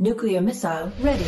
Nuclear missile ready.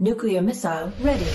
Nuclear missile ready.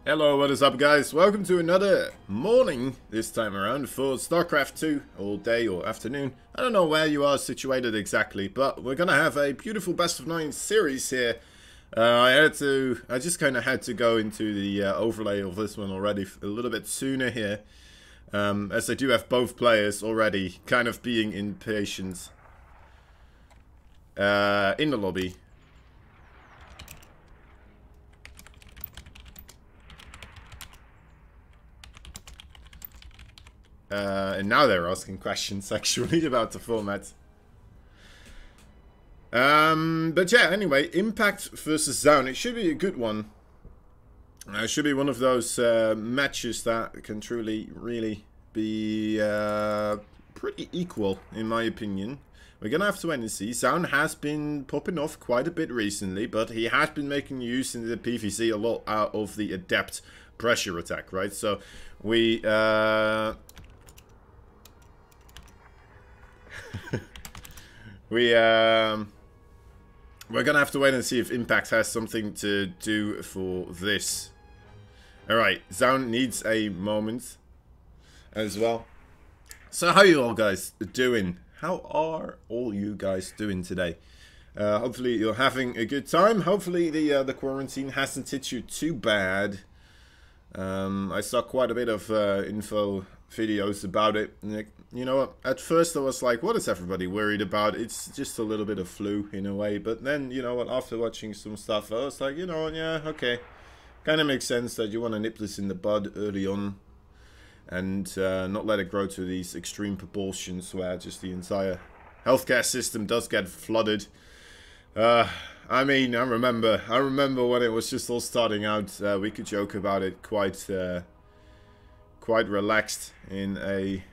Hello, what is up guys? Welcome to another morning this time around for StarCraft 2, all day or afternoon. I don't know where you are situated exactly, but we're gonna have a beautiful best of 9 series here. I just kind of had to go into the overlay of this one already a little bit sooner here. As I do have both players already kind of being impatient in the lobby. And now they're asking questions actually about the format. But yeah, anyway, Impact versus Zoun. It should be a good one. It should be one of those matches that can truly, really be pretty equal, in my opinion. We're gonna have to wait and see. Zoun has been popping off quite a bit recently, but he has been making use in the PvZ a lot out of the Adept pressure attack, right? So we we're gonna have to wait and see if Impact has something to do for this. Alright, Zoun needs a moment as well. So how you all guys doing? How are all you guys doing today? Hopefully you're having a good time. Hopefully the quarantine hasn't hit you too bad. I saw quite a bit of info videos about it. You know what, at first I was like, what is everybody worried about? It's just a little bit of flu in a way. But then, you know what, after watching some stuff, I was like, you know what, yeah, okay. Kind of makes sense that you want to nip this in the bud early on. And not let it grow to these extreme proportions where just the entire healthcare system does get flooded. I mean, I remember when it was just all starting out, we could joke about it quite relaxed in a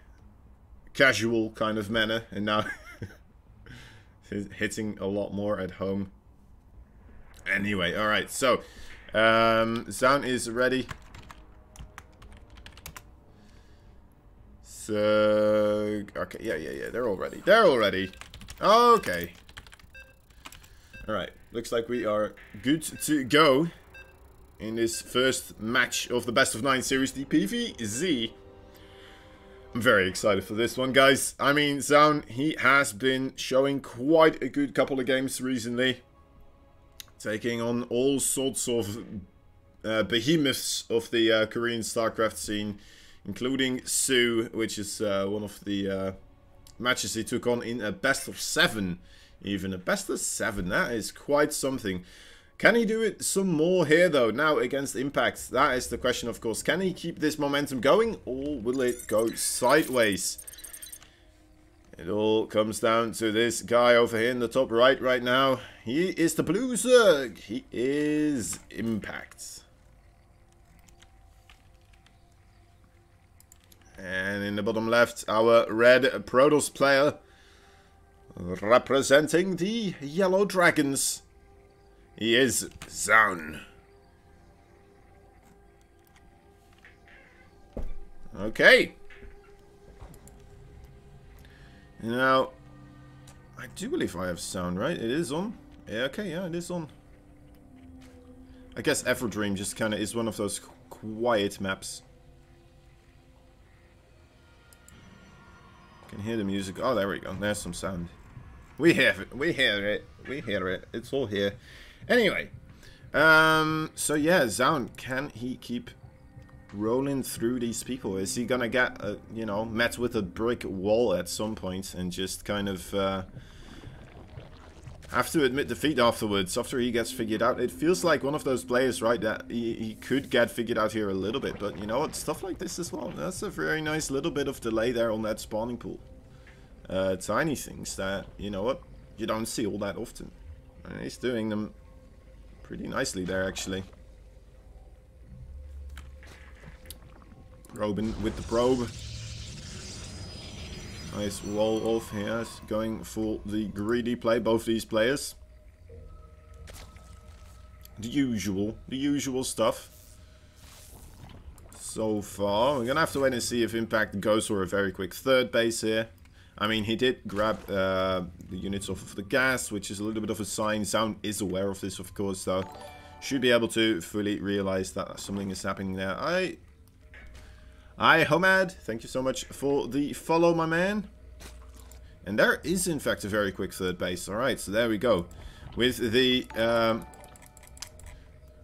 casual kind of manner, and now hitting a lot more at home. Anyway, alright, so Zoun is ready. So okay, yeah, they're all ready. Okay. Alright, looks like we are good to go in this first match of the best of 9 series, the PvZ. I'm very excited for this one, guys. I mean, Zoun, he has been showing quite a good couple of games recently. Taking on all sorts of behemoths of the Korean StarCraft scene, including Su, which is one of the matches he took on in a best of 7. Even a best of 7, that is quite something. Can he do it some more here, though, now against Impact? That is the question, of course. Can he keep this momentum going, or will it go sideways? It all comes down to this guy over here in the top right now. He is the Blue Zerg. He is Impact. And in the bottom left, our red Protoss player, representing the Yellow Dragons. He is Zoun. Okay. Now, I do believe I have sound, right? It is on. Yeah, okay, yeah, it is on. I guess Everdream just kind of is one of those quiet maps. Can hear the music. Oh, there we go. There's some sound. We hear it. We hear it. We hear it. It's all here. Anyway. So yeah, Zoun, can he keep rolling through these people? Is he gonna get, you know, met with a brick wall at some point and just kind of have to admit defeat afterwards, after he gets figured out? It feels like one of those players, right, that he could get figured out here a little bit, but you know what, stuff like this as well. That's a very nice little bit of delay there on that spawning pool. Tiny things that, you know what, you don't see all that often. And he's doing them pretty nicely there, actually. Probing with the probe. Nice wall off here, going for the greedy play, both these players. The usual stuff. So far, we're gonna have to wait and see if Impact goes for a very quick third base here. I mean, he did grab the units off of the gas, which is a little bit of a sign. Zoun is aware of this, of course, though. should be able to fully realize that something is happening there. Hi, Homad. Thank you so much for the follow, my man. And there is, in fact, a very quick third base. Alright, so there we go. With the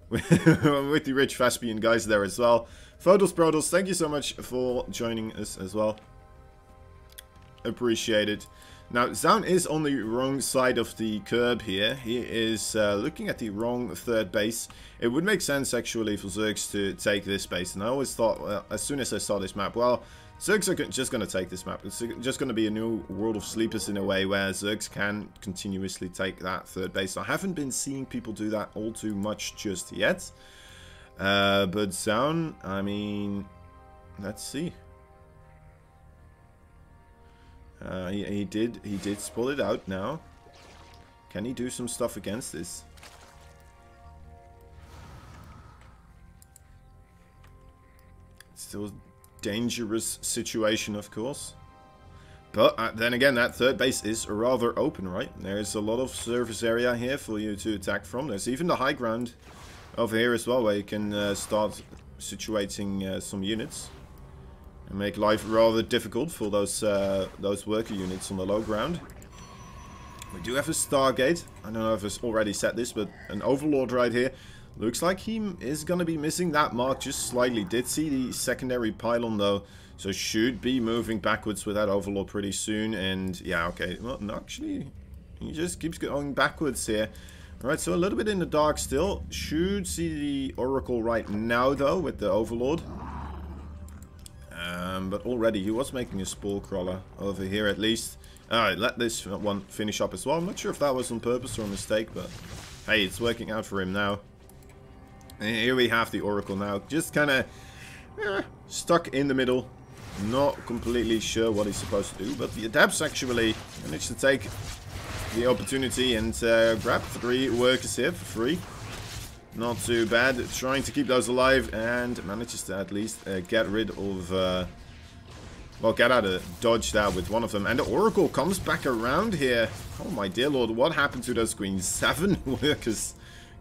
with the rich Faspian guys there as well. Photos Protos, thank you so much for joining us as well. Appreciate it. Now, Zoun is on the wrong side of the curb here. He is looking at the wrong third base. It would make sense, actually, for Zergs to take this base. And I always thought, well, as soon as I saw this map, well, Zergs are just going to take this map. It's just going to be a new World of Sleepers in a way where Zergs can continuously take that third base. I haven't been seeing people do that all too much just yet. But Zoun, I mean, let's see. He did spot it out now. Can he do some stuff against this? Still a dangerous situation, of course. But then again, that third base is rather open, right? There's a lot of surface area here for you to attack from. There's even the high ground over here as well, where you can start situating some units. And make life rather difficult for those worker units on the low ground. We do have a Stargate. I don't know if it's already set this, but an Overlord right here. Looks like he is going to be missing that mark just slightly. Did see the secondary pylon though, so should be moving backwards with that Overlord pretty soon. And yeah, okay. Well, no, actually, he just keeps going backwards here. Alright, so a little bit in the dark still. Should see the Oracle right now though with the Overlord. But already he was making a Spore Crawler over here at least. Alright, let this one finish up as well. I'm not sure if that was on purpose or a mistake, but hey, it's working out for him now. And here we have the Oracle now. Just kind of stuck in the middle. Not completely sure what he's supposed to do, but the Adepts actually managed to take the opportunity and grab 3 workers here for free. Not too bad. Trying to keep those alive and manages to at least get rid of... well, get out of dodge there with one of them. And the Oracle comes back around here. Oh my dear lord, what happened to those queens? 7 workers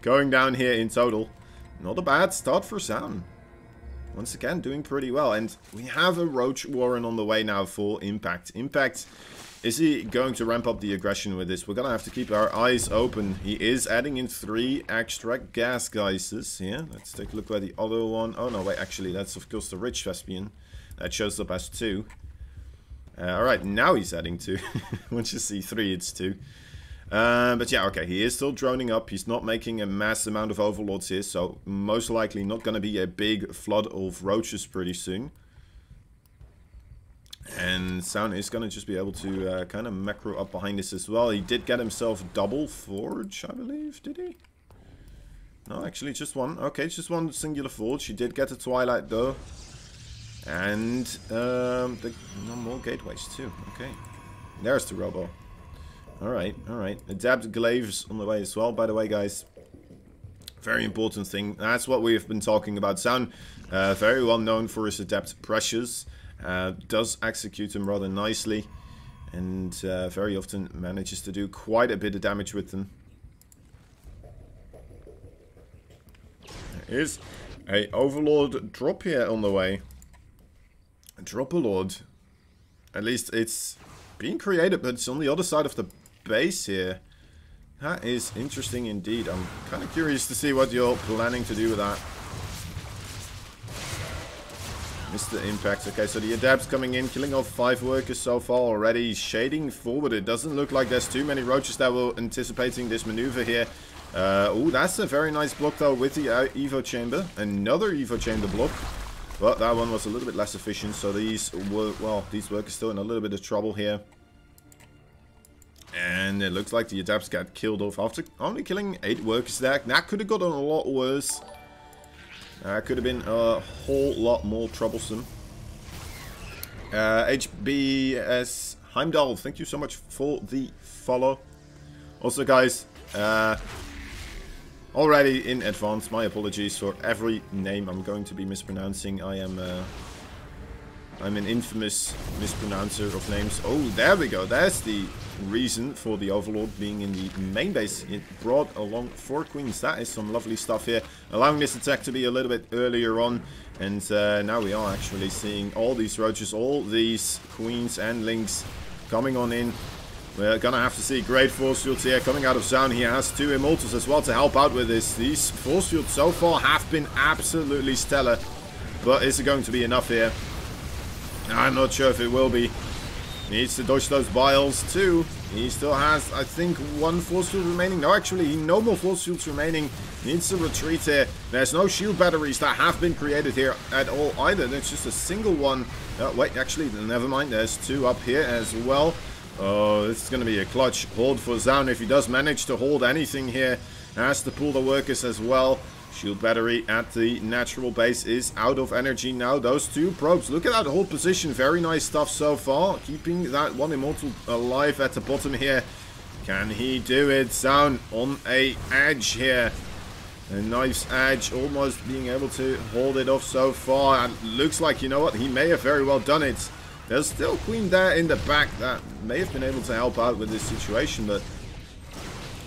going down here in total. Not a bad start for Zoun. Once again, doing pretty well. And we have a Roach Warren on the way now for Impact. Impact... Is he going to ramp up the aggression with this? We're going to have to keep our eyes open. He is adding in 3 extra gas geysers here. Let's take a look where the other one... Oh, no, wait, actually, that's, of course, the Rich Vespian. That shows up as 2. Alright, now he's adding 2. Once you see 3, it's 2. But yeah, okay, he is still droning up. He's not making a mass amount of Overlords here, so most likely not going to be a big flood of Roaches pretty soon. And Zoun is going to just be able to kind of macro up behind this as well. He did get himself double forge, I believe, did he? No, actually just one. Okay, just one singular forge. He did get the Twilight though. And no more gateways too. Okay, there's the Robo. Alright, alright. Adapt glaives on the way as well, by the way, guys. Very important thing. That's what we have been talking about. Zoun, very well known for his Adept pressures. Does execute them rather nicely, and very often manages to do quite a bit of damage with them. There is a Overlord drop here on the way. A Drop-a-Lord. At least it's being created, but it's on the other side of the base here. That is interesting indeed. I'm kind of curious to see what you're planning to do with that. Mr. Impact. Okay, so the Adepts coming in, killing off 5 workers so far already. Shading forward. It doesn't look like there's too many Roaches that were anticipating this maneuver here. Oh, that's a very nice block though with the Evo Chamber. Another Evo Chamber block. But that one was a little bit less efficient, so these were, well, these workers still in a little bit of trouble here. And it looks like the Adepts got killed off after only killing 8 workers there. That could have gotten a lot worse. Could have been a whole lot more troublesome. HBS Heimdall, thank you so much for the follow. Also, guys, already in advance, my apologies for every name I'm going to be mispronouncing. I am I'm an infamous mispronouncer of names. Oh, there we go. There's the reason for the Overlord being in the main base. It brought along 4 queens. That is some lovely stuff here. Allowing this attack to be a little bit earlier on. And now we are actually seeing all these roaches, all these queens and lings coming on in. We're gonna have to see great force fields here coming out of Zoun. He has 2 immortals as well to help out with this. These force fields so far have been absolutely stellar. But is it going to be enough here? I'm not sure if it will be. Needs to dodge those biles too. He still has, I think, 1 force field remaining. No, actually, no more force fields remaining. Needs to retreat here. There's no shield batteries that have been created here at all either. There's just a single one. Wait, actually, never mind. There's 2 up here as well. Oh, this is going to be a clutch hold for Zoun. If he does manage to hold anything here, has to pull the workers as well. Shield battery at the natural base is out of energy now. Those 2 probes. Look at that whole position. Very nice stuff so far. Keeping that 1 immortal alive at the bottom here. Can he do it? Zoun on a edge here. A knife's edge. Almost being able to hold it off so far. And looks like, you know what? He may have very well done it. There's still Queen there in the back that may have been able to help out with this situation. But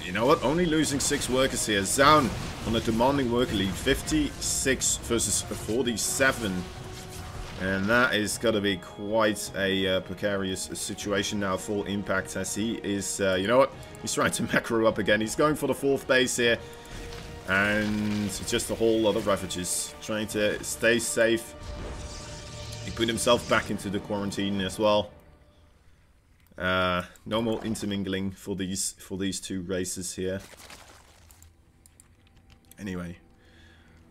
you know what? Only losing 6 workers here. Zoun on a demanding worker lead. 56 versus 47. And that is going to be quite a precarious situation now for Impact, as he is, you know what? He's trying to macro up again. He's going for the 4th base here. And just a whole lot of ravages. Trying to stay safe. He put himself back into the quarantine as well. No more intermingling for these 2 races here. Anyway,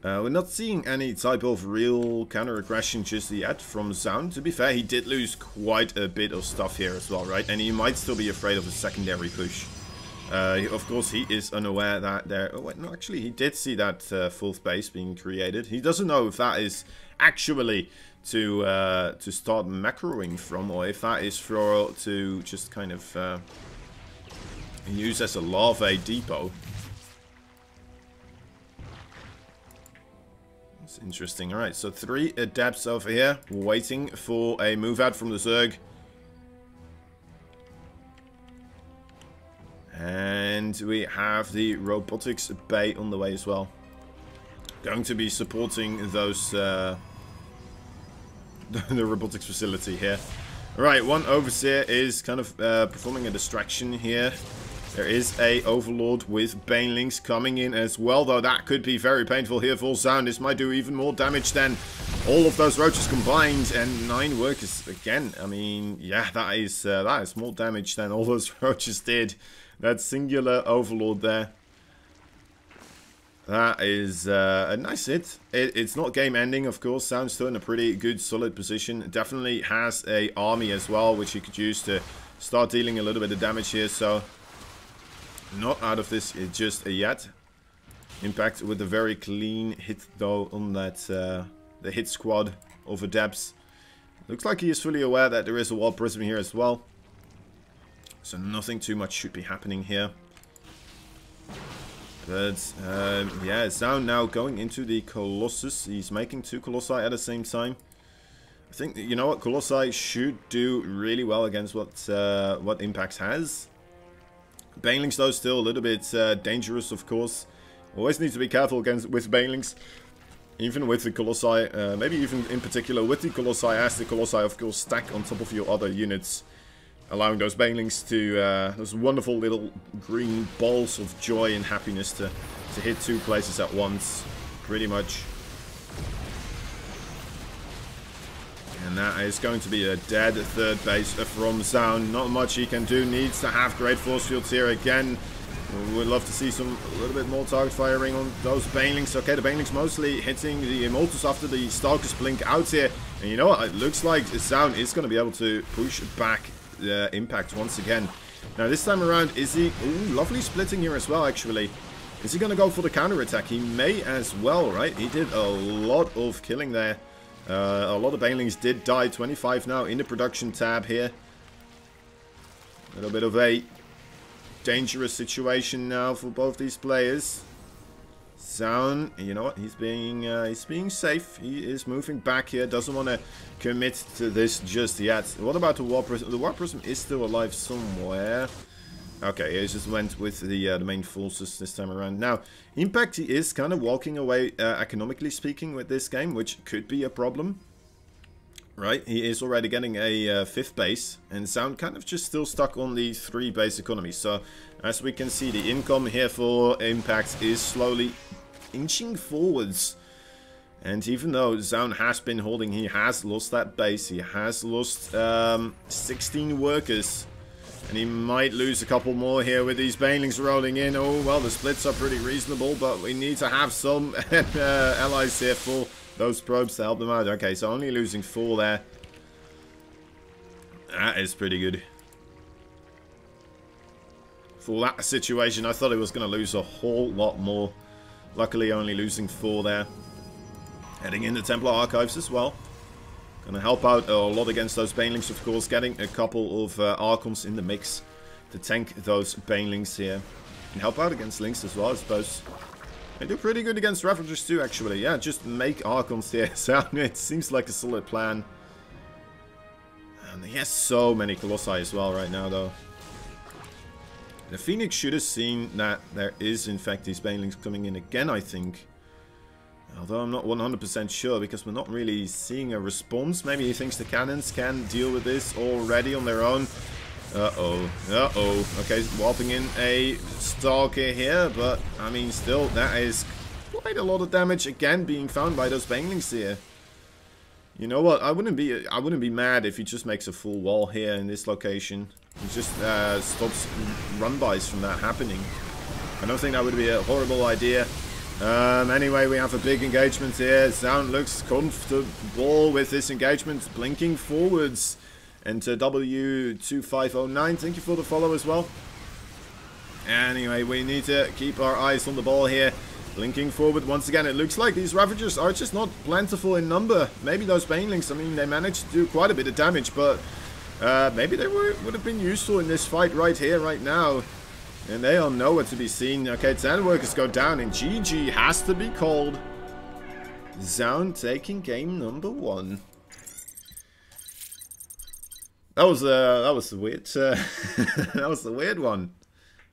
we're not seeing any type of real counter-aggression just yet from Zoun. To be fair, he did lose quite a bit of stuff here as well, right? And he might still be afraid of a secondary push. Of course, he is unaware that there... Oh, wait, no, actually, he did see that 4th base being created. He doesn't know if that is actually to start macroing from, or if that is for to just kind of use as a larvae depot. That's interesting. Alright, so 3 adepts over here, waiting for a move out from the Zerg. And we have the robotics bay on the way as well. Going to be supporting those the robotics facility here. Alright, 1 overseer is kind of performing a distraction here. There is a overlord with banelings coming in as well, though that could be very painful here for Zoun. This might do even more damage than all of those roaches combined, and 9 workers again. I mean, yeah, that is more damage than all those roaches did. That singular overlord there. That is a nice hit. It's not game ending, of course. Zoun's still in a pretty good, solid position. Definitely has a army as well, which he could use to start dealing a little bit of damage here. So, not out of this just yet. Impact with a very clean hit, though, on that the hit squad of adepts. Looks like he is fully aware that there is a wall prism here as well. So nothing too much should be happening here. But, yeah, Zoun now going into the Colossus. He's making 2 Colossi at the same time. I think, you know what, Colossi should do really well against what Impact has. Banelings, though, still a little bit dangerous, of course. Always need to be careful with Banelings. Even with the Colossi, maybe even in particular with the Colossi, as the Colossi, of course, stack on top of your other units. Allowing those banelings to, those wonderful little green balls of joy and happiness to hit 2 places at once, pretty much. And that is going to be a dead 3rd base from Zoun. Not much he can do, needs to have great force fields here again. Would love to see a little bit more target firing on those banelings. Okay, the banelings mostly hitting the immortals after the Stalkers blink out here. And you know what, it looks like Zoun is going to be able to push back Impact once again. Now this time around, is he... Ooh, lovely splitting here as well, actually. Is he going to go for the counter attack? He may as well, right? He did a lot of killing there. A lot of banelings did die. 25 now in the production tab here. A little bit of a dangerous situation now for both these players. Zoun, you know what? He's being safe. He is moving back here. Doesn't want to commit to this just yet. What about the Warp Prism? The Warp Prism is still alive somewhere. Okay, he just went with the main forces this time around. Now, Impact, he is kind of walking away, economically speaking, with this game, which could be a problem. Right, he is already getting a 5th base, and Zoun kind of just still stuck on the 3 base economy. So, as we can see, the income here for Impact is slowly inching forwards. And even though Zoun has been holding, he has lost that base. He has lost 16 workers. And he might lose a couple more here with these banelings rolling in. Oh, well, the splits are pretty reasonable, but we need to have some allies here for those probes to help them out. Okay, so only losing 4 there. That is pretty good. For that situation, I thought it was going to lose a whole lot more. Luckily, only losing 4 there. Heading into Templar Archives as well. Gonna help out a lot against those banelings, of course. Getting a couple of Archons in the mix to tank those banelings here. And help out against Lynx as well, I suppose. They do pretty good against Ravagers too, actually. Yeah, just make Archons here. So it seems like a solid plan. And he has so many Colossi as well right now, though. The Phoenix should have seen that there is, in fact, these banelings coming in again, I think. Although I'm not 100% sure, because we're not really seeing a response. Maybe he thinks the cannons can deal with this already on their own. Uh-oh. Uh-oh. Okay, warping in a Stalker here, but, I mean, still, that is quite a lot of damage, again, being found by those banelings here. You know what? I wouldn't be mad if he just makes a full wall here in this location. He just stops run-bys from that happening. I don't think that would be a horrible idea. Anyway, we have a big engagement here. Zoun looks comfortable with this engagement, blinking forwards. Enter W2509, thank you for the follow as well. Anyway, we need to keep our eyes on the ball here. Blinking forward once again. It looks like these Ravagers are just not plentiful in number. Maybe those Banelings, I mean, they managed to do quite a bit of damage, but maybe they would have been useful in this fight right here, right now. And they are nowhere to be seen. Okay, 10 workers go down, and GG has to be called. Zoun taking game number 1. That was a weird. That was a weird one.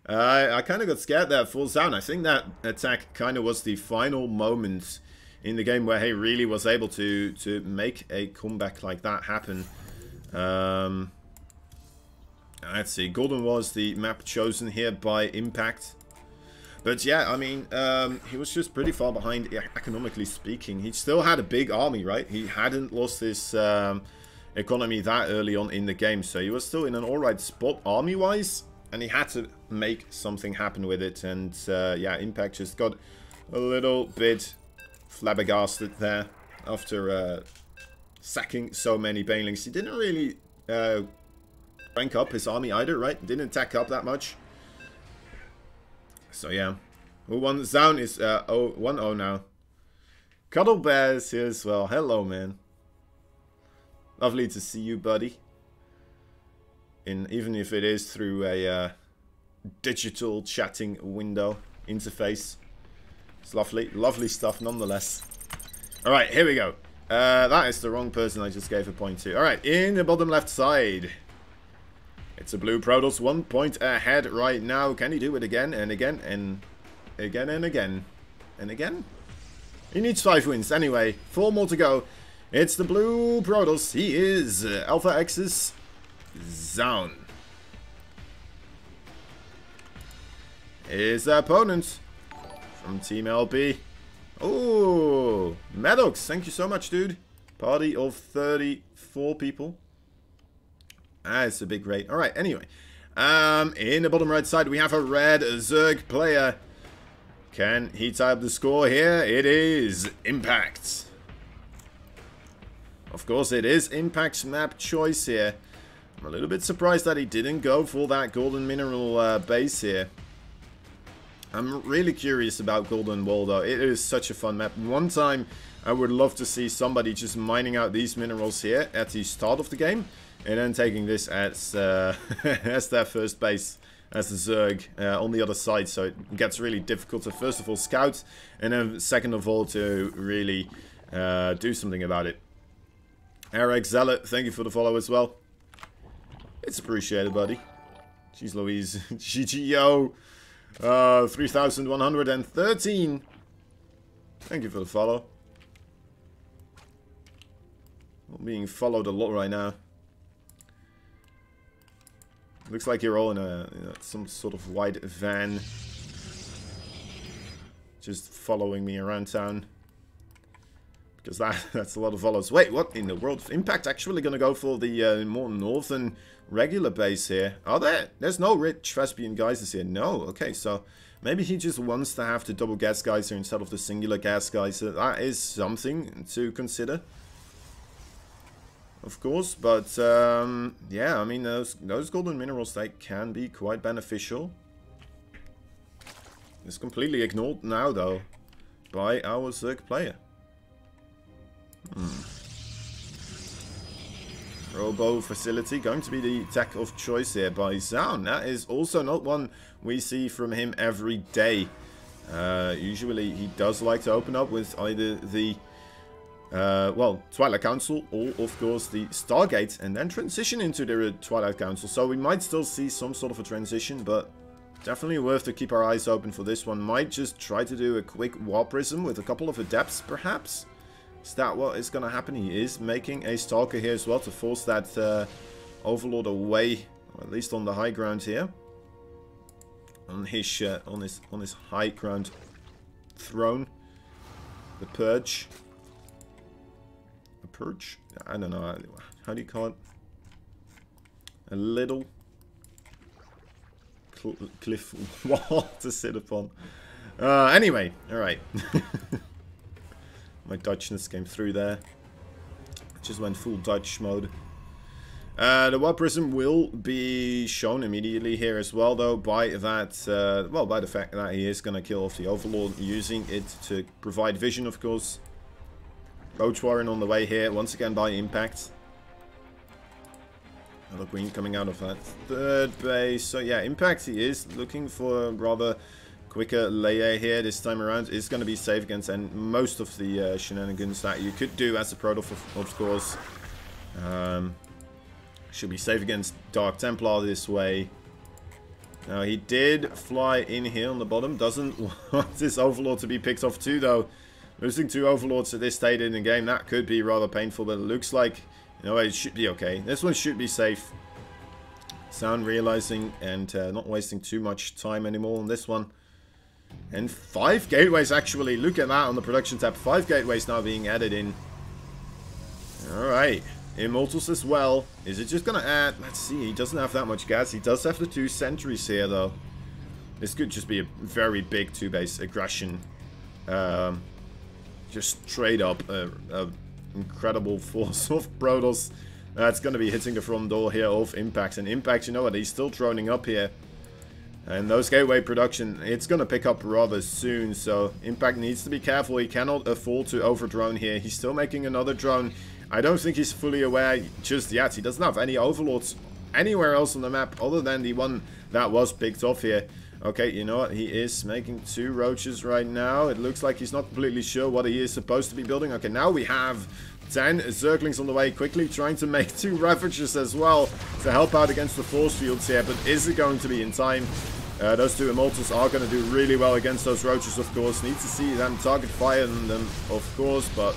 I kind of got scared there for Zoun. I think that attack kind of was the final moment in the game where he really was able to make a comeback like that happen. Let's see, Golden was the map chosen here by Impact. But yeah, I mean, he was just pretty far behind, economically speaking. He still had a big army, right? He hadn't lost his economy that early on in the game. So he was still in an alright spot army-wise. And he had to make something happen with it. And yeah, Impact just got a little bit flabbergasted there after sacking so many banelings. He didn't really rank up his army either, right? Didn't attack up that much. So yeah. Who won? Zoun is 1-0 now. Cuddle Bears here as well. Hello, man. Lovely to see you, buddy. Even if it is through a digital chatting window interface. It's lovely. Lovely stuff nonetheless. Alright, here we go. That is the wrong person I just gave a point to. Alright, in the bottom left side. It's a blue Protoss 1 point ahead right now. Can he do it again and again and again and again and again? He needs 5 wins. Anyway, 4 more to go. It's the blue Protoss. He is Alpha X's Zoun. His opponent from Team LB. Oh, Maddox. Thank you so much, dude. Party of 34 people. It's a big rate. Alright, anyway. In the bottom right side, we have a red Zerg player. Can he tie up the score here? It is Impact. Of course, it is Impact's map choice here. I'm a little bit surprised that he didn't go for that golden mineral base here. I'm really curious about Golden Wall, though. It is such a fun map. One time, I would love to see somebody just mining out these minerals here at the start of the game. And then taking this as, as their first base. as the Zerg on the other side, so it gets really difficult to first of all scout, and then second of all to really do something about it. Eric Zealot, thank you for the follow as well. It's appreciated, buddy. Jeez Louise. GGO. 3,113. Thank you for the follow. I'm being followed a lot right now. Looks like you're all in some sort of white van. Just following me around town. Because that's a lot of follows. Wait, what in the world? Impact actually going to go for the more northern regular base here? Are there? There's no rich Thespian geysers here. No. Okay, so maybe he just wants to have the double gas geyser instead of the singular gas geyser. That is something to consider, of course. But yeah, I mean those golden minerals, they can be quite beneficial. It's completely ignored now though by our Zerg player. Robo facility going to be the tech of choice here by Zoun. That is also not one we see from him every day. Usually he does like to open up with either the well, Twilight Council or of course the Stargate and then transition into the Twilight Council. So we might still see some sort of a transition, but definitely worth to keep our eyes open for this one. Might just try to do a quick War Prism with a couple of Adepts perhaps. Is that what is going to happen? He is making a Stalker here as well to force that Overlord away, or at least on the high ground here, on his high ground throne. The Purge. A Purge? I don't know. How do you call it? A little cliff wall to sit upon. Anyway, all right. My Dutchness came through there. Just went full Dutch mode. The War Prism will be shown immediately here as well, though, by that, well, by the fact that he is going to kill off the Overlord, using it to provide vision, of course. Roach Warren on the way here, once again by impact. Another green coming out of that third base. So yeah, impact, he is looking for a rather quicker layer here this time around. Is going to be safe against and most of the shenanigans that you could do as a Proto, of course. Should be safe against Dark Templar this way. Now he did fly in here on the bottom. Doesn't want this Overlord to be picked off too, though. Losing 2 Overlords at this stage in the game, that could be rather painful, but it looks like, you know, it should be okay. This one should be safe. Sound realizing and not wasting too much time anymore on this one. And 5 gateways actually. Look at that on the production tab. 5 gateways now being added in. Alright. Immortals as well. Is it just going to add? Let's see. He doesn't have that much gas. He does have the 2 sentries here, though. This could just be a very big 2-base aggression. Just straight up a incredible force of Protoss. That's going to be hitting the front door here of Impact. And Impact, you know what? He's still droning up here. And those gateway production, it's going to pick up rather soon, so Impact needs to be careful. He cannot afford to overdrone here. He's still making another drone. I don't think he's fully aware just yet. He doesn't have any Overlords anywhere else on the map other than the one that was picked off here. Okay, you know what? He is making 2 Roaches right now. It looks like he's not completely sure what he is supposed to be building. Okay, now we have 10 Zerglings on the way, quickly trying to make 2 Ravagers as well to help out against the force fields here, but is it going to be in time? Those 2 Immortals are going to do really well against those Roaches, of course. Need to see them target fire on them, of course, but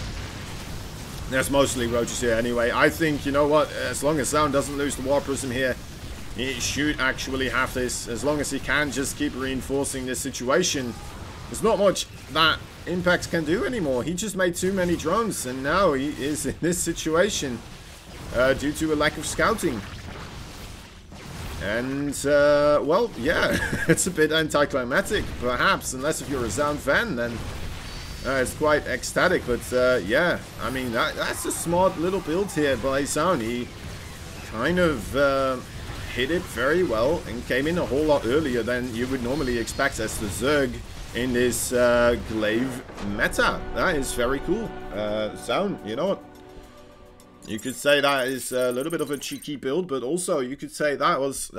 there's mostly Roaches here anyway. I think, you know what, as long as Zoun doesn't lose the War Prism here, he should actually have this. As long as he can just keep reinforcing this situation. There's not much that Impact can do anymore. He just made too many drones, and now he is in this situation due to a lack of scouting. And, well, yeah, it's a bit anticlimactic, perhaps, unless if you're a Zoun fan, then it's quite ecstatic. But, yeah, I mean, that's a smart little build here by Zoun. He kind of hit it very well and came in a whole lot earlier than you would normally expect as the Zerg in this glaive meta. That is very cool. Zoun, you know what? You could say that is a little bit of a cheeky build, but also you could say that was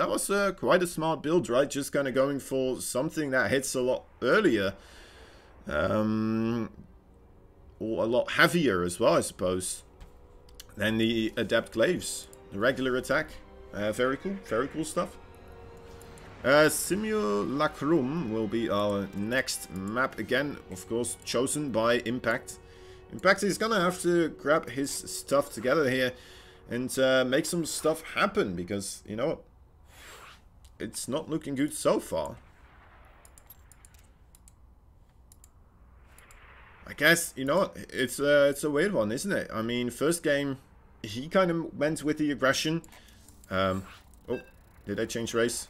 quite a smart build, right? Just kind of going for something that hits a lot earlier. Or a lot heavier as well, I suppose, than the Adept Glaives. The regular attack. Very cool stuff. Simulacrum will be our next map again, of course, chosen by Impact. Impact is gonna have to grab his stuff together here and make some stuff happen, because, you know, it's not looking good so far. I guess, you know, it's a weird one, isn't it? I mean, first game, he kind of went with the aggression. Oh, did I change race?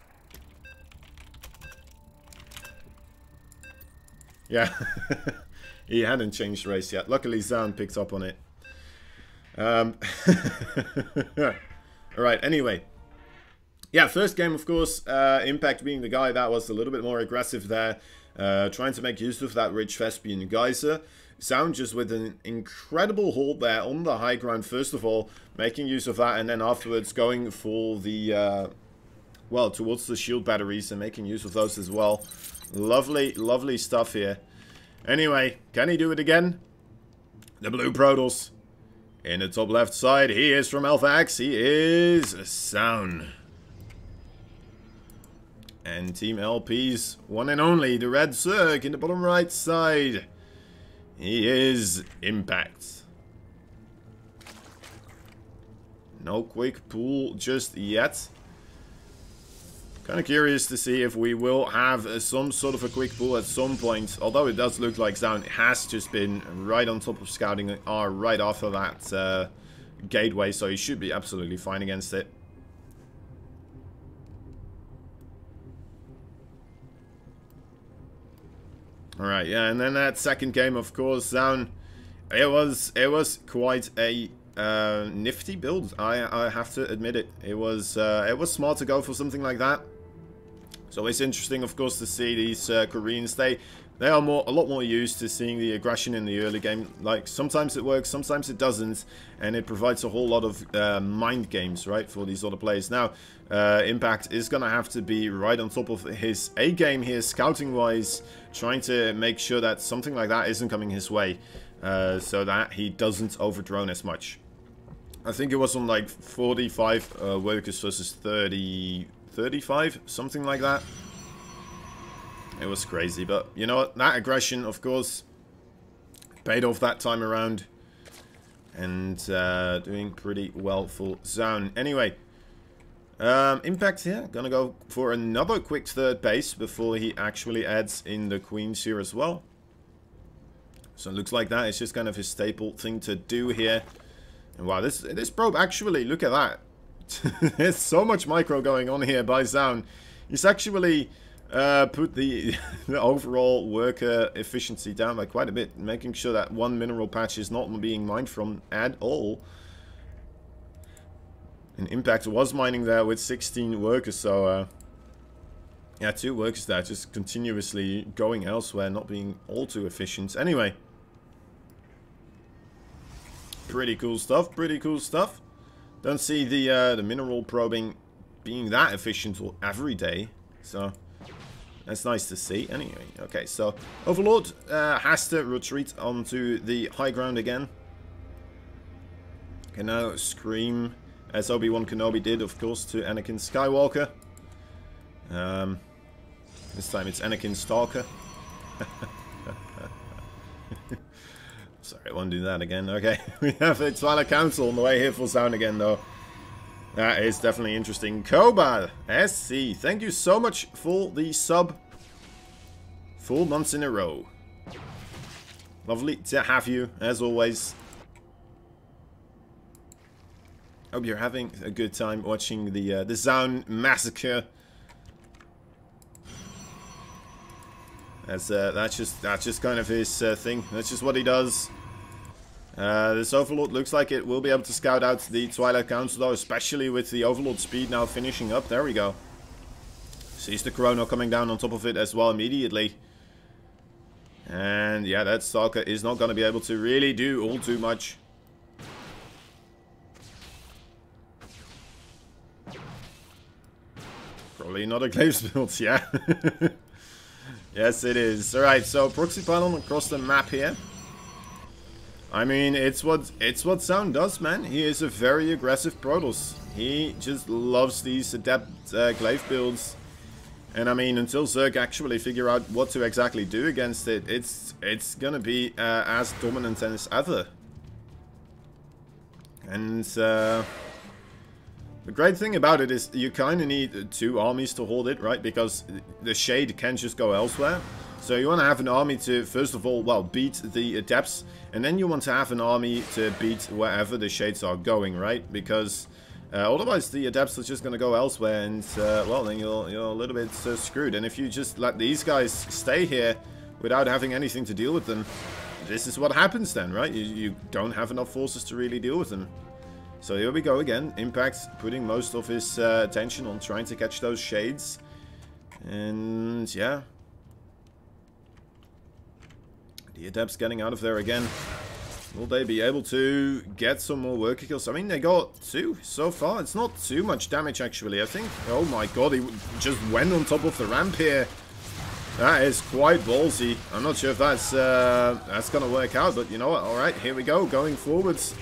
Yeah. He hadn't changed race yet. Luckily, Zoun picked up on it. Alright, anyway. Yeah, first game, of course, Impact being the guy that was a little bit more aggressive there. Trying to make use of that rich Thespian Geyser. Zoun just with an incredible hold there on the high ground, first of all. Making use of that, and then afterwards going for the... well, towards the shield batteries and making use of those as well. Lovely, lovely stuff here. Anyway, can he do it again? The blue Protoss. In the top left side, he is from Alpha X. He is Zoun. And Team LP's one and only, the red Zerg in the bottom right side. He is Impact. No quick pull just yet. Kind of curious to see if we will have some sort of a quick pull at some point. Although it does look like Zoun has just been right on top of scouting right after that gateway. So he should be absolutely fine against it. Alright, yeah, and then that second game, of course, Zoun, it was quite a nifty build. I have to admit it. It was smart to go for something like that. It's always interesting, of course, to see these Koreans. They are a lot more used to seeing the aggression in the early game. Like, sometimes it works, sometimes it doesn't, and it provides a whole lot of mind games, right, for these other players. Now, Impact is gonna have to be right on top of his A game here, scouting-wise, trying to make sure that something like that isn't coming his way, so that he doesn't overdrone as much. I think it was on like 45 workers versus 35, something like that. It was crazy, but you know what? That aggression, of course, paid off that time around. And doing pretty well for Zoun. Anyway, Impact here. Gonna go for another quick third base before he actually adds in the Queens here as well. So it looks like that is just kind of his staple thing to do here. And wow, this probe actually, look at that. There's so much micro going on here by Zoun. He's actually put the overall worker efficiency down by quite a bit, making sure that one mineral patch is not being mined from at all. And Impact was mining there with 16 workers, so yeah, 2 workers there just continuously going elsewhere, not being all too efficient. Anyway, pretty cool stuff, pretty cool stuff. Don't see the mineral probing being that efficient every day, so that's nice to see. Anyway, okay, so Overlord has to retreat onto the high ground again. Can now scream, as Obi-Wan Kenobi did, of course, to Anakin Skywalker. This time it's Anakin Stalker. Sorry, I won't do that again. Okay, we have a Twilight Council on the way here for Zoun again, though. That is definitely interesting. Koba SC, thank you so much for the sub. 4 months in a row. Lovely to have you, as always. Hope you're having a good time watching the Zoun massacre. That's just kind of his thing. That's just what he does. This Overlord looks like it will be able to scout out the Twilight Council, though, especially with the Overlord speed now finishing up. There we go. Sees the Chrono coming down on top of it as well immediately. And yeah, that Stalker is not going to be able to really do all too much. surely not a Glaive's build, yeah. Yes, it is. Alright, so proxy pylon across the map here. I mean, it's what Zoun does, man. He is a very aggressive Protoss. He just loves these adept Glaive builds. And I mean, until Zerg actually figure out what to exactly do against it, it's gonna be as dominant as ever. And the great thing about it is you kind of need two armies to hold it, right? Because the shade can just go elsewhere. So you want to have an army to, first of all, well, beat the adepts. And then you want to have an army to beat wherever the shades are going, right? Because otherwise the adepts are just going to go elsewhere. And, well, then you're a little bit screwed. And if you just let these guys stay here without having anything to deal with them, this is what happens then, right? You don't have enough forces to really deal with them. So here we go again. Impact putting most of his attention on trying to catch those shades. And yeah. The adepts getting out of there again. Will they be able to get some more worker kills? I mean, they got 2 so far. It's not too much damage actually, I think. Oh my god, he just went on top of the ramp here. That is quite ballsy. I'm not sure if that's gonna work out, but you know what? Alright, here we go. Going forwards.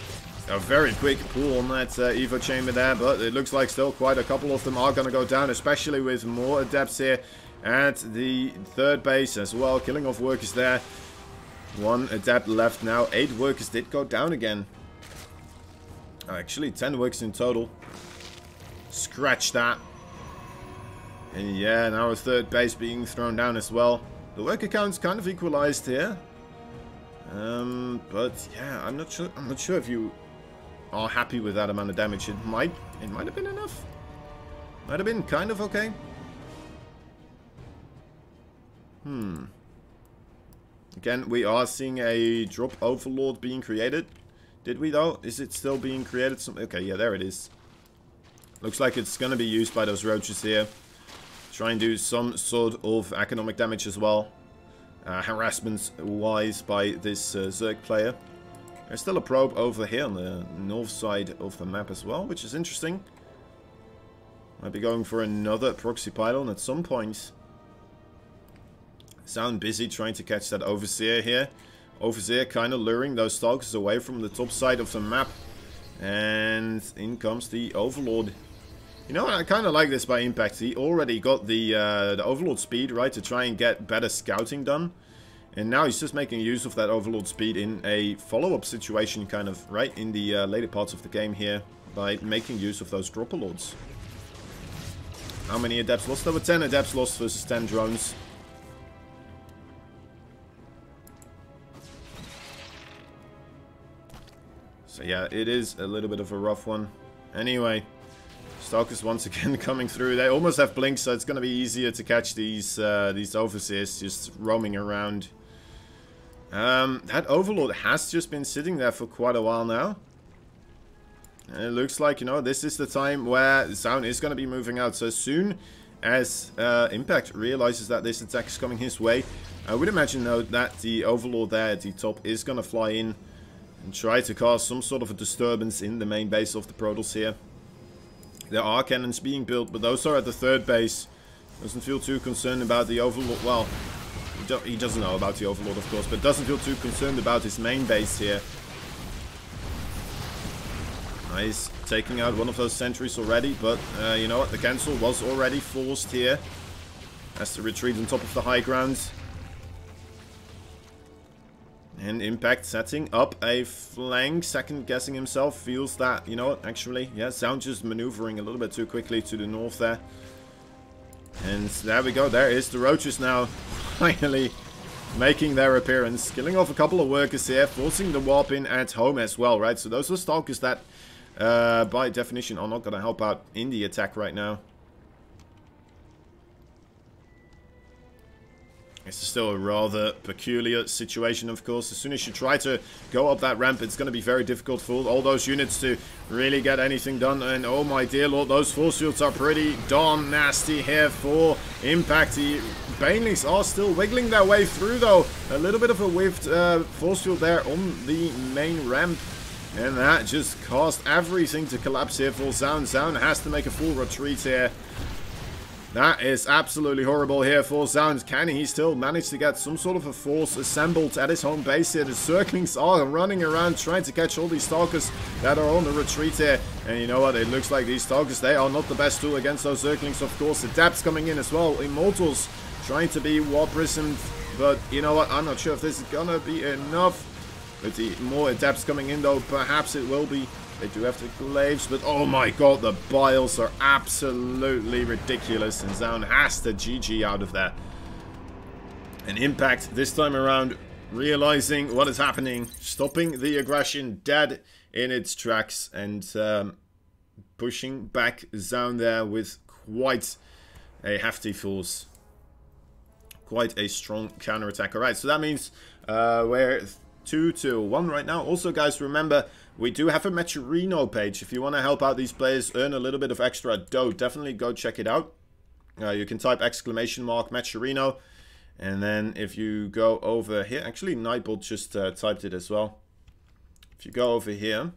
A very quick pull on that Evo chamber there, but it looks like still quite a couple of them are going to go down, especially with more adepts here at the third base as well. Killing off workers there. 1 adept left now. 8 workers did go down again. Actually, 10 workers in total. Scratch that. And yeah, now a third base being thrown down as well. The worker count's kind of equalized here. But yeah, I'm not sure if you are happy with that amount of damage. It might have been enough. Might have been kind of okay. Again, we are seeing a drop overlord being created. Did we though? Is it still being created? Okay, yeah, there it is. Looks like it's gonna be used by those roaches here. Try and do some sort of economic damage as well. Harassment-wise by this Zerg player. There's still a probe over here on the north side of the map as well, which is interesting. Might be going for another proxy pylon at some point. Sound busy trying to catch that Overseer here. Overseer kind of luring those stalkers away from the top side of the map. And in comes the Overlord. You know what, I kind of like this by Impact. He already got the Overlord speed, right, to try and get better scouting done. And now he's just making use of that Overlord speed in a follow-up situation, kind of, right, in the later parts of the game here, by making use of those Dropper Lords. How many Adepts lost? There were 10 Adepts lost versus 10 drones. So yeah, it is a little bit of a rough one. Anyway, Stalkers once again coming through. They almost have blinks, so it's going to be easier to catch these Overseers just roaming around. That Overlord has just been sitting there for quite a while now. And it looks like, you know, this is the time where Zoun is going to be moving out. So as soon as Impact realizes that this attack is coming his way, I would imagine, though, that the Overlord there at the top is going to fly in and try to cause some sort of a disturbance in the main base of the Protoss here. There are cannons being built, but those are at the third base. Doesn't feel too concerned about the Overlord. Well, he doesn't know about the Overlord, of course, but doesn't feel too concerned about his main base here. Nice, taking out one of those sentries already, but you know what, the cancel was already forced here. Has to retreat on top of the high ground. And Impact setting up a flank, second guessing himself, feels that, you know what, actually, yeah, Zoun just maneuvering a little bit too quickly to the north there. And there we go, there is the Roaches now, finally making their appearance, killing off a couple of workers here, forcing the warp in at home as well, right? So those are Stalkers that, by definition, are not going to help out in the attack right now. It's still a rather peculiar situation, of course. As soon as you try to go up that ramp, it's going to be very difficult for all those units to really get anything done. And oh my dear lord, those force fields are pretty darn nasty here for Impact. The Banelings are still wiggling their way through, though. A little bit of a whiffed force field there on the main ramp. And that just caused everything to collapse here for Zoun. Zoun has to make a full retreat here. That is absolutely horrible here for Zoun. Can he still manage to get some sort of a force assembled at his home base here? The Zerglings are running around trying to catch all these Stalkers that are on the retreat here. And you know what? It looks like these Stalkers, they are not the best tool against those Zerglings. Of course, the Adepts coming in as well. Immortals trying to be War Prisoned. But you know what? I'm not sure if this is gonna be enough. With the more Adepts coming in though, perhaps it will be. They do have the glaives, but oh my god, the biles are absolutely ridiculous, and Zoun has to GG out of that. An Impact this time around, realizing what is happening, stopping the aggression dead in its tracks, and pushing back Zoun there with quite a hefty force. Quite a strong counterattack. Alright, so that means we're 2-1 right now. Also, guys, remember, we do have a Matcherino page. If you want to help out these players, earn a little bit of extra dough, definitely go check it out. You can type !Matcherino. And then if you go over here, actually Nightbolt just typed it as well. If you go over here,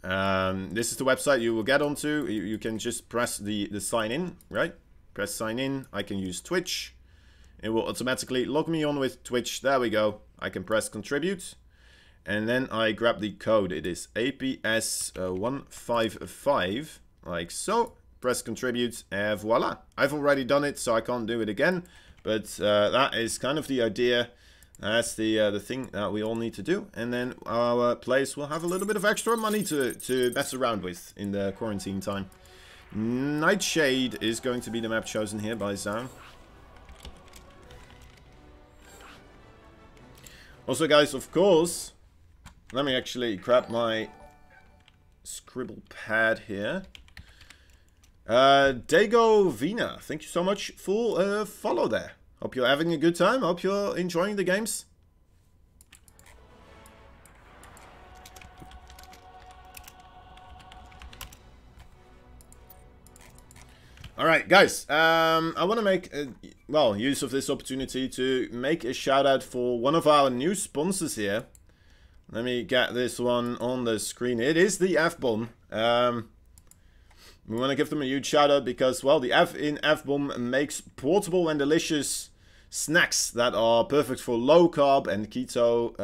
this is the website you will get onto. You can just press the sign in, right? Press sign in. I can use Twitch. It will automatically log me on with Twitch. There we go. I can press contribute. And then I grab the code. It is APS155, like so. Press contribute, and voila. I've already done it, so I can't do it again. But that is kind of the idea. That's the thing that we all need to do. And then our players will have a little bit of extra money to mess around with in the quarantine time. Nightshade is going to be the map chosen here by Zoun. Also, guys, of course, let me actually grab my scribble pad here. Dago Vina, thank you so much for follow there. Hope you're having a good time. Hope you're enjoying the games. Alright, guys, I want to make, well, use of this opportunity to make a shout out for one of our new sponsors here. Let me get this one on the screen. It is the F-Bomb. We want to give them a huge shout out because, well, the F in F-Bomb makes portable and delicious snacks that are perfect for low carb and keto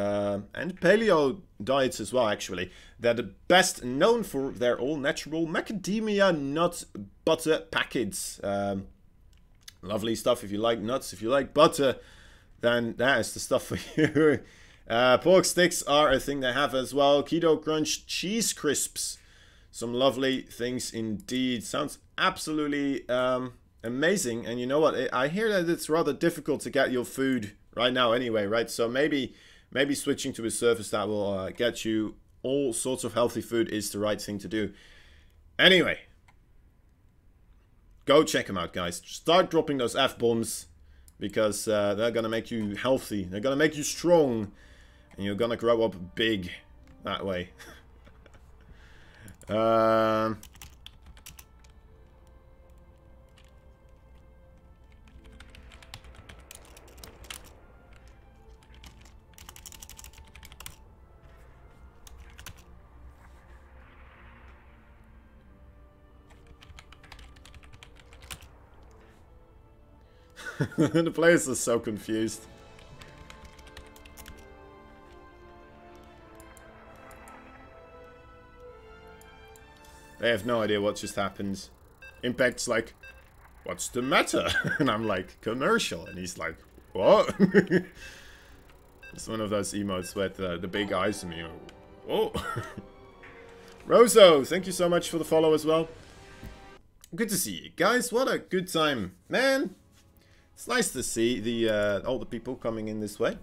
and paleo diets as well, actually. They're the best known for their all natural macadamia nut butter packets. Lovely stuff. If you like nuts, if you like butter, then that is the stuff for you. Pork sticks are a thing they have as well. Keto Crunch cheese crisps. Some lovely things indeed. Sounds absolutely amazing. And you know what? I hear that it's rather difficult to get your food right now anyway, right? So maybe switching to a service that will get you all sorts of healthy food is the right thing to do. Anyway, go check them out, guys. Start dropping those F-bombs because they're going to make you healthy. They're going to make you strong. And you're going to grow up big that way. The players are so confused. They have no idea what just happened. Impact's like, what's the matter? And I'm like, commercial. And he's like, what? It's one of those emotes with the big eyes on me. Oh. Roso, thank you so much for the follow as well. Good to see you guys. What a good time, man. It's nice to see the all the people coming in this way.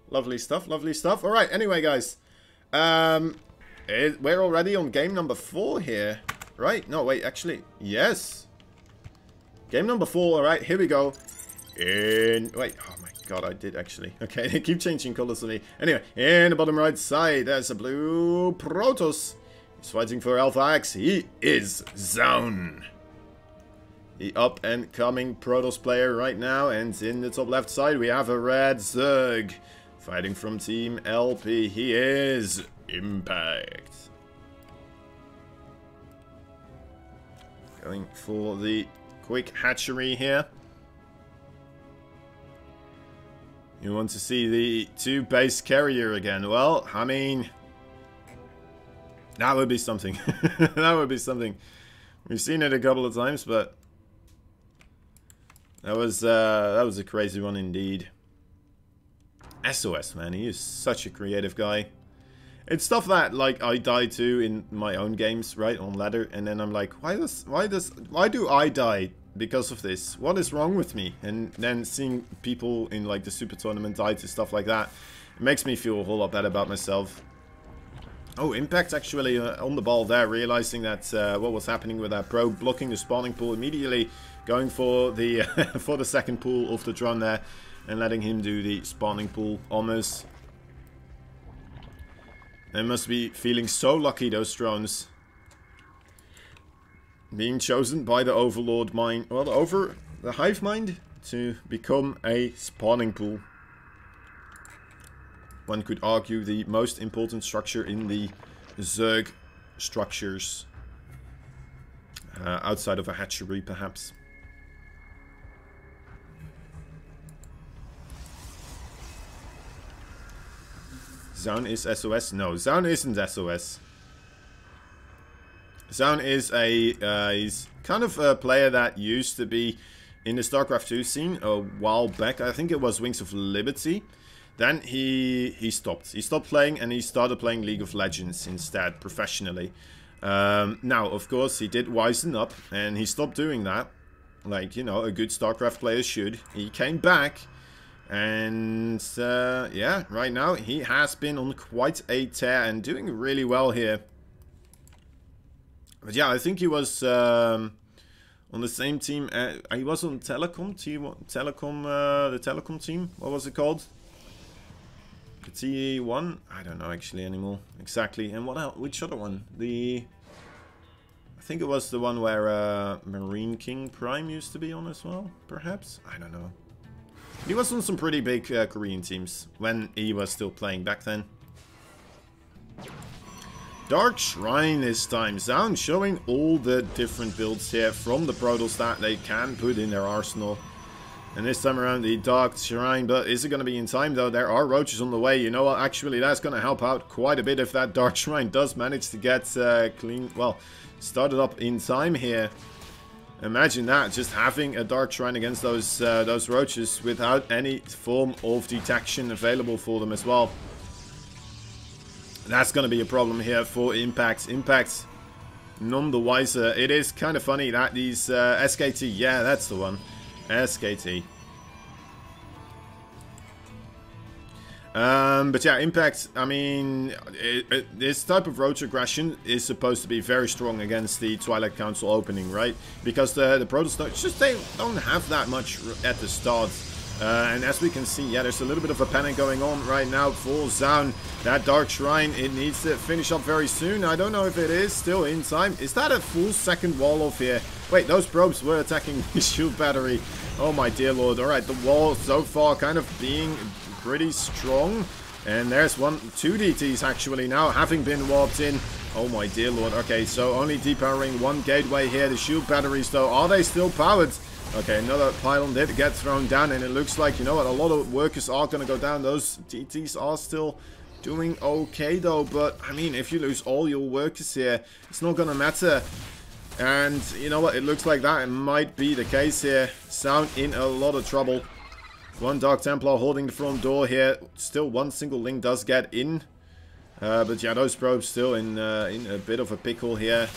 Lovely stuff, lovely stuff. All right, anyway, guys. We're already on game number 4 here. Right? No, wait, actually, yes. Game number 4, all right, here we go. Wait, oh my god, I did actually. Okay, they keep changing colors on me. Anyway, in the bottom right side, there's a blue Protoss. He's fighting for Alpha X. He is Zoun. The up-and-coming Protoss player right now. And in the top left side, we have a red Zerg. Fighting from Team LP. He is Impact. Going for the quick hatchery here. You want to see the 2 base carrier again? Well, I mean, that would be something. That would be something. We've seen it a couple of times, but that was a crazy one indeed. SOS, man, he is such a creative guy. It's stuff that like I die to in my own games, right, on ladder, and then I'm like, why do I die because of this? What is wrong with me? And then seeing people in like the super tournament die to stuff like that, it makes me feel a whole lot better about myself. Oh, Impact actually on the ball there, realizing that what was happening with that probe, blocking the spawning pool, immediately going for the for the second pool of the drone there, and letting him do the spawning pool on us. They must be feeling so lucky, those drones. Being chosen by the Overlord mind, well, the Hive mind, to become a spawning pool. One could argue the most important structure in the Zerg structures. Outside of a hatchery, perhaps. Zoun is SOS? No, Zoun isn't SOS. Zoun is he's kind of a player that used to be in the StarCraft 2 scene a while back. I think it was Wings of Liberty. Then he stopped. He stopped playing and he started playing League of Legends instead, professionally. Now, of course, he did wisen up and he stopped doing that. Like, you know, a good StarCraft player should. He came back and, yeah, right now he has been on quite a tear and doing really well here. But yeah, I think he was on the same team. He was on Telecom team. The Telecom team. What was it called? The TE1? I don't know actually anymore exactly. And what else? Which other one? I think it was the one where Marine King Prime used to be on as well. Perhaps. I don't know. He was on some pretty big Korean teams when he was still playing back then. Dark Shrine this time. Zoun showing all the different builds here from the Protoss that they can put in their arsenal. And this time around the Dark Shrine, but is it going to be in time though? There are roaches on the way. You know what? Actually, that's going to help out quite a bit if that Dark Shrine does manage to get clean. Well, started up in time here. Imagine that, just having a Dark Shrine against those roaches without any form of detection available for them as well. That's going to be a problem here for Impact. Impact, none the wiser. It is kind of funny that these SKT, yeah, that's the one. SKT. But yeah, Impact, I mean, this type of roach aggression is supposed to be very strong against the Twilight Council opening, right? Because the Protoss, they don't have that much at the start. And as we can see, yeah, there's a little bit of a panic going on right now for Zoun. That Dark Shrine, it needs to finish up very soon. I don't know if it is still in time. Is that a full second wall off here? Wait, those probes were attacking the shield battery. Oh my dear lord. Alright, the wall so far kind of being pretty strong. And there's two DTs actually now having been warped in. Oh my dear lord. Okay, so only depowering one gateway here. The shield batteries though, are they still powered? Okay, another pylon did get thrown down, and it looks like, you know what, a lot of workers are going to go down. Those DTs are still doing okay, though. But, I mean, if you lose all your workers here, it's not going to matter. And, you know what, it looks like that it might be the case here. Zoun in a lot of trouble. One Dark Templar holding the front door here. Still, one single link does get in. But, yeah, those probes still in a bit of a pickle here.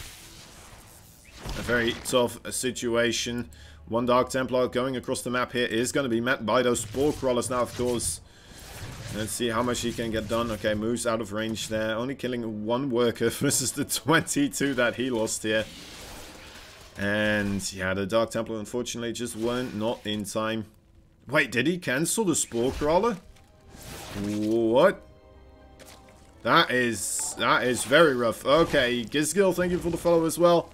A very tough situation. One Dark Templar going across the map here is going to be met by those Spore Crawlers now, of course. Let's see how much he can get done. Okay, moves out of range there. Only killing one worker versus the 22 that he lost here. And, yeah, the Dark Templar, unfortunately, just weren't not in time. Wait, did he cancel the Spore Crawler? What? That is very rough. Okay, Gizgil, thank you for the follow as well.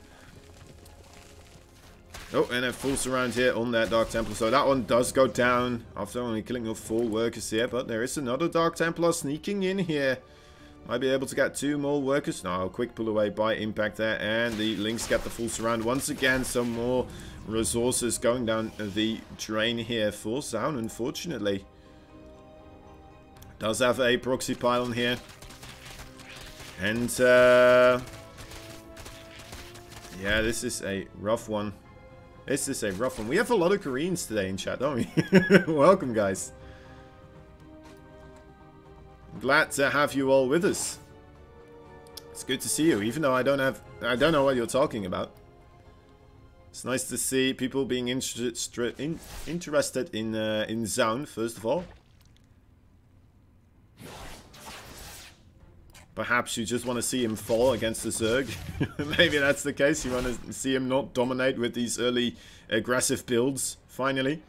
Oh, and it fools around here on that Dark Templar. So that one does go down after only killing off 4 workers here. But there is another Dark Templar sneaking in here. Might be able to get 2 more workers. No, quick pull away by Impact there. And the Lynx get the full surround once again. Some more resources going down the drain here for Zoun, unfortunately. Does have a proxy pylon here. And, yeah, this is a rough one. This is a rough one. We have a lot of Koreans today in chat, don't we? Welcome, guys. Glad to have you all with us. It's good to see you, even though I don't know what you're talking about. It's nice to see people being interested in Zoun, first of all. Perhaps you just want to see him fall against the Zerg. Maybe that's the case. You want to see him not dominate with these early aggressive builds, finally.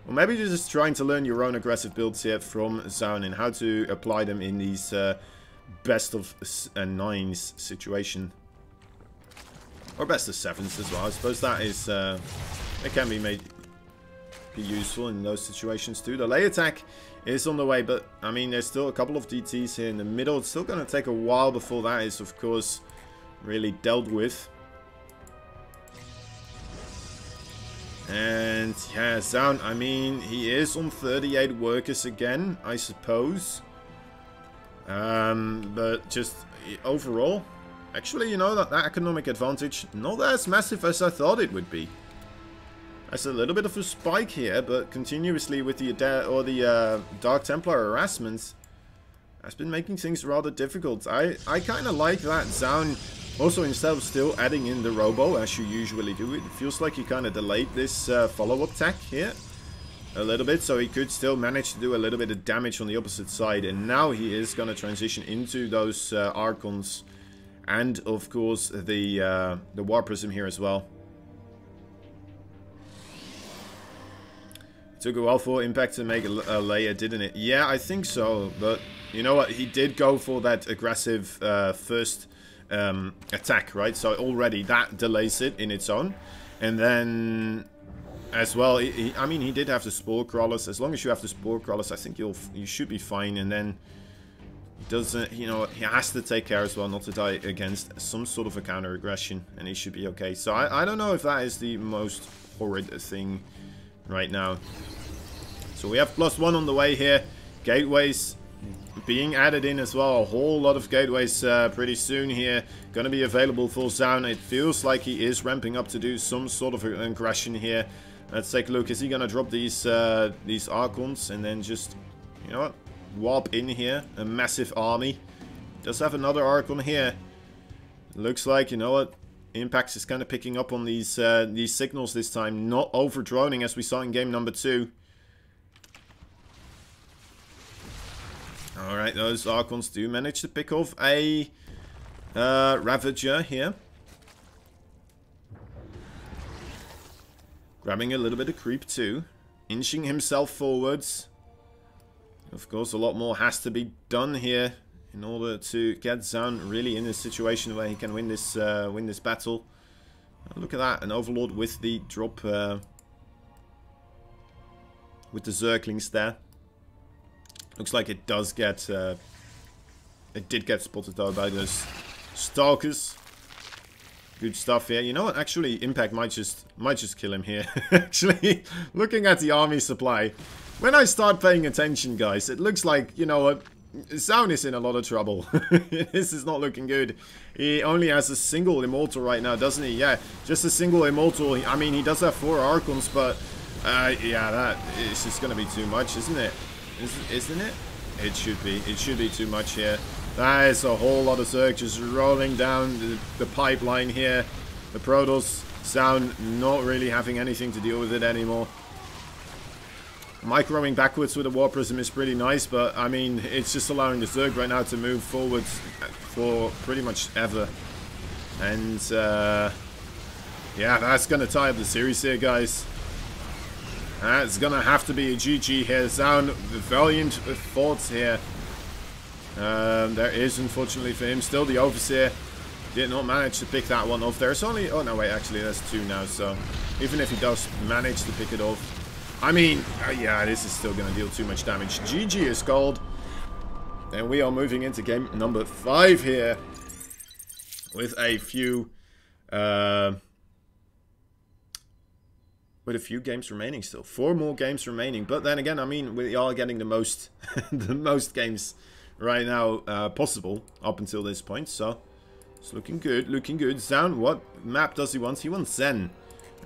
Or maybe you're just trying to learn your own aggressive builds here from Zoun and how to apply them in these best of 9s situation. Or best of 7s as well. I suppose that is... it can be useful in those situations too. The lay attack is on the way, but I mean there's still a couple of DTs here in the middle. It's still going to take a while before that is of course really dealt with. And yeah, Zoun, I mean he is on 38 workers again, I suppose. But just overall, actually, you know, that economic advantage not as massive as I thought it would be. There's a little bit of a spike here, but continuously with the Dark Templar harassment has been making things rather difficult. I kind of like that Zoun, also instead of still adding in the Robo as you usually do, it feels like he kind of delayed this follow-up attack here a little bit, so he could still manage to do a little bit of damage on the opposite side. And now he is going to transition into those Archons and of course the War Prism here as well. Took a while for Impact to make a layer, didn't it? Yeah, I think so. But you know what? He did go for that aggressive first attack, right? So already that delays it in its own. And then as well, I mean, he did have the Spore Crawlers. As long as you have the Spore Crawlers, I think you should be fine. And then he doesn't, you know, he has to take care as well not to die against some sort of a counter aggression, and he should be okay. So I don't know if that is the most horrid thing right now. So we have +1 on the way here. Gateways being added in as well. A whole lot of gateways pretty soon here. Going to be available for Zoun. It feels like he is ramping up to do some sort of an aggression here. Let's take a look. Is he going to drop these Archons and then just, you know what, warp in here? A massive army. Does have another Archon here. Looks like, you know what, Impact is kind of picking up on these signals this time. Not over-droning as we saw in game number 2. Alright, those Archons do manage to pick off a Ravager here. Grabbing a little bit of creep too. Inching himself forwards. Of course, a lot more has to be done here in order to get Zoun really in a situation where he can win this battle. Look at that, an Overlord with the drop, with the Zerglings there. Looks like it does get, it did get spotted though by those Stalkers. Good stuff here. You know what? Actually, Impact might just kill him here. Actually, looking at the army supply, when I start paying attention, guys, it looks like, you know what, Zoun is in a lot of trouble. This is not looking good. He only has a single Immortal right now, doesn't he? Yeah, just a single Immortal. I mean, he does have 4 Archons, but yeah, that is just going to be too much, isn't it? Isn't it? It should be. It should be too much here. That is a whole lot of Zerg just rolling down the pipeline here. The Protoss, Zoun not really having anything to deal with it anymore. Microing backwards with a War Prism is pretty nice, but I mean, it's just allowing the Zerg right now to move forwards for pretty much ever. And yeah, that's going to tie up the series here, guys. That's going to have to be a GG here. Zoun, valiant thoughts here. There is, unfortunately for him, still the Overseer. Did not manage to pick that one off. There's only... Oh, no, wait, actually, there's 2 now. So, even if he does manage to pick it off... I mean, yeah, this is still going to deal too much damage. GG is called. And we are moving into game number 5 here. With a few... with a few games remaining still. 4 more games remaining. But then again, I mean, we are getting the most... the most games right now possible up until this point. So, it's looking good, looking good. Zoun, what map does he want? He wants Zen.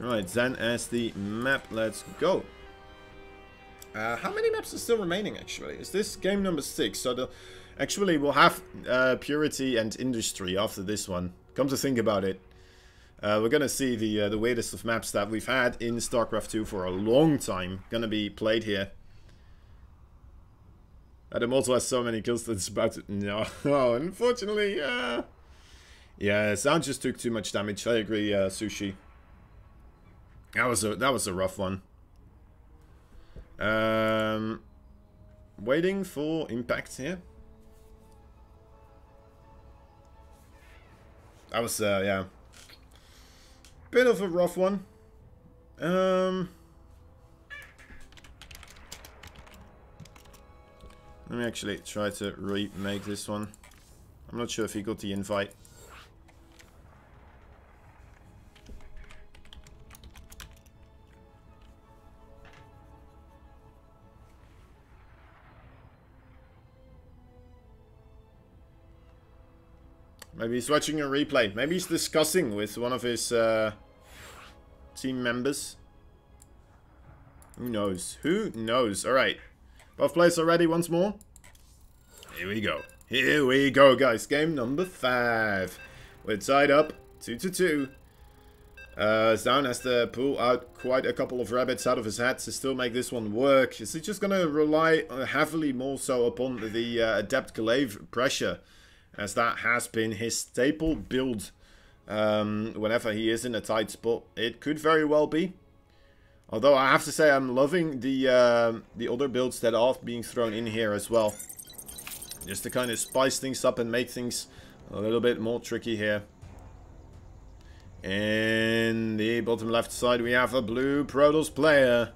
Right, Zen as the map. Let's go. How many maps are still remaining, actually? Is this game number 6? So, actually, we'll have Purity and Industry after this one. Come to think about it. We're gonna see the weirdest of maps that we've had in StarCraft 2 for a long time. Gonna be played here. Adam also has so many kills that it's about to... No, unfortunately, yeah, Sound just took too much damage. I agree, Sushi. That was a rough one. Waiting for impact here. That was, yeah. Bit of a rough one. Let me actually try to remake this one. I'm not sure if he got the invite. Maybe he's watching a replay. Maybe he's discussing with one of his team members. Who knows? Who knows? Alright. Both players are ready once more. Here we go. Here we go, guys. Game number 5. We're tied up 2-2. Zoun has to pull out quite a couple of rabbits out of his hat to still make this one work. Is he just going to rely heavily more so upon the Adept Glaive pressure? As that has been his staple build whenever he is in a tight spot. It could very well be. Although I have to say I'm loving the other builds that are being thrown in here as well. Just to kind of spice things up and make things a little bit more tricky here. In the bottom left side we have a blue Protoss player.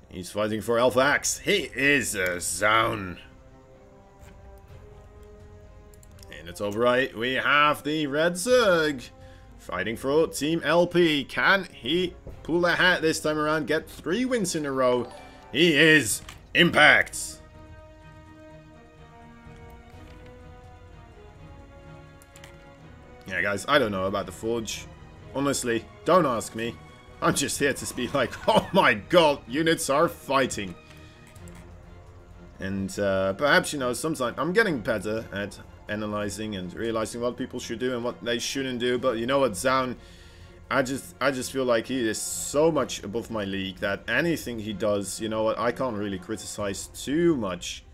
He's fighting for Alpha Axe. He is a Zoun. And it's over right. We have the Red Zerg fighting for Team LP. Can he pull ahead this time around? Get 3 wins in a row. He is Impact. Yeah, guys, I don't know about the Forge. Honestly, don't ask me. I'm just here to be like, oh my god, units are fighting. And perhaps, you know, sometimes I'm getting better at analyzing and realizing what people should do and what they shouldn't do. But you know what, Zoun, I just feel like he is so much above my league that anything he does, you know what, I can't really criticize too much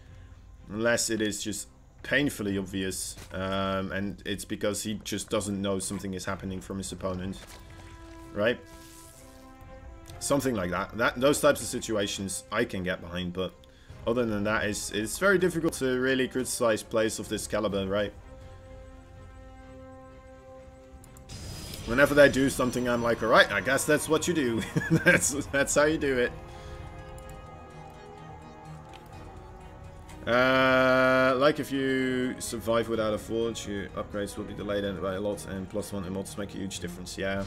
unless it is just painfully obvious, and it's because he just doesn't know something is happening from his opponent, right? Something like that. Those types of situations I can get behind, but other than that, it's very difficult to really criticize plays of this caliber, right? Whenever they do something, I'm like, alright, I guess that's what you do. that's how you do it. Like if you survive without a forge, your upgrades will be delayed by a lot, and +1 emotes make a huge difference. Yeah.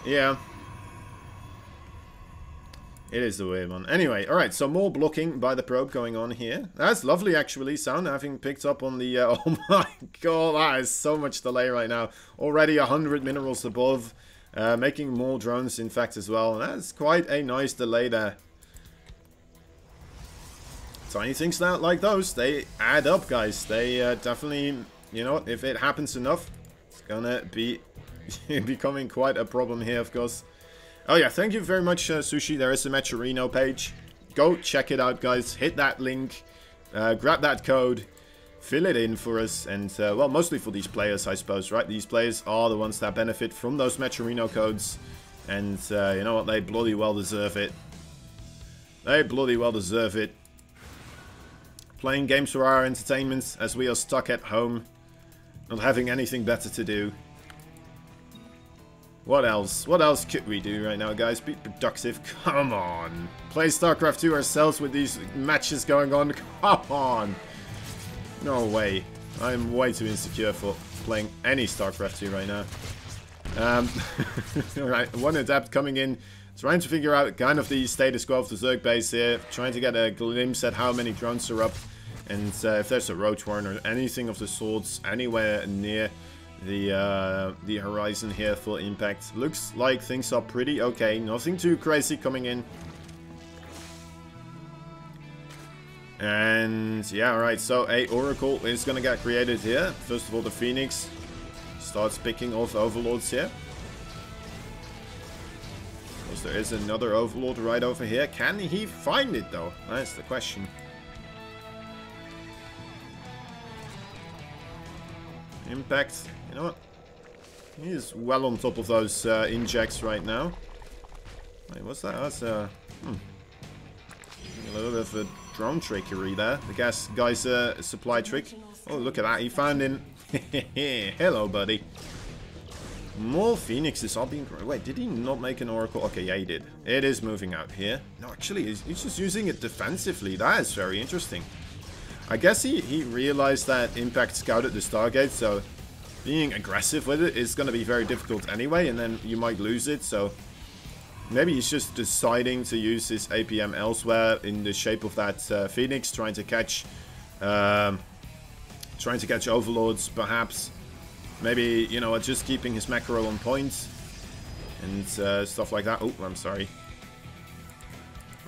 Yeah. It is a weird one. Anyway, alright, so more blocking by the probe going on here. That's lovely, actually, Sound, having picked up on the... oh my god, that is so much delay right now. Already 100 minerals above. Making more drones, in fact, as well. That's quite a nice delay there. Tiny things now like those, they add up, guys. They definitely, you know, if it happens enough, it's gonna be becoming quite a problem here, of course. Oh yeah, thank you very much, Sushi. There is a Matcherino page. Go check it out, guys. Hit that link. Grab that code. Fill it in for us. And, well, mostly for these players, I suppose, right? These players are the ones that benefit from those Matcherino codes. And, you know what? They bloody well deserve it. They bloody well deserve it. Playing games for our entertainment as we are stuck at home. Not having anything better to do. What else? What else could we do right now, guys? Be productive. Come on. Play StarCraft 2 ourselves with these matches going on. Come on. No way. I'm way too insecure for playing any StarCraft 2 right now. Alright, one adept coming in, trying to figure out kind of the status quo of the Zerg base here, trying to get a glimpse at how many drones are up, and if there's a roach warren or anything of the sorts anywhere near the horizon here for impact. Looks like things are pretty okay, nothing too crazy coming in. And yeah, alright, so a Oracle is gonna get created here. First of all, the Phoenix starts picking off overlords here. Because there is another overlord right over here. Can he find it though? That's the question. Impact, you know what? He is well on top of those injects right now. Wait, what's that? That's a little bit of a drone trickery there. The guy's supply trick. Oh, look at that. He found him. Hello, buddy. More Phoenixes are being... Wait, did he not make an Oracle? Okay, yeah, he did. It is moving out here. No, actually, he's just using it defensively. That is very interesting. I guess he realized that Impact scouted the Stargate, so being aggressive with it is going to be very difficult anyway, and then you might lose it, so maybe he's just deciding to use his APM elsewhere in the shape of that Phoenix, trying to catch overlords, perhaps. Maybe, you know, just keeping his macro on point and stuff like that. Oh, I'm sorry.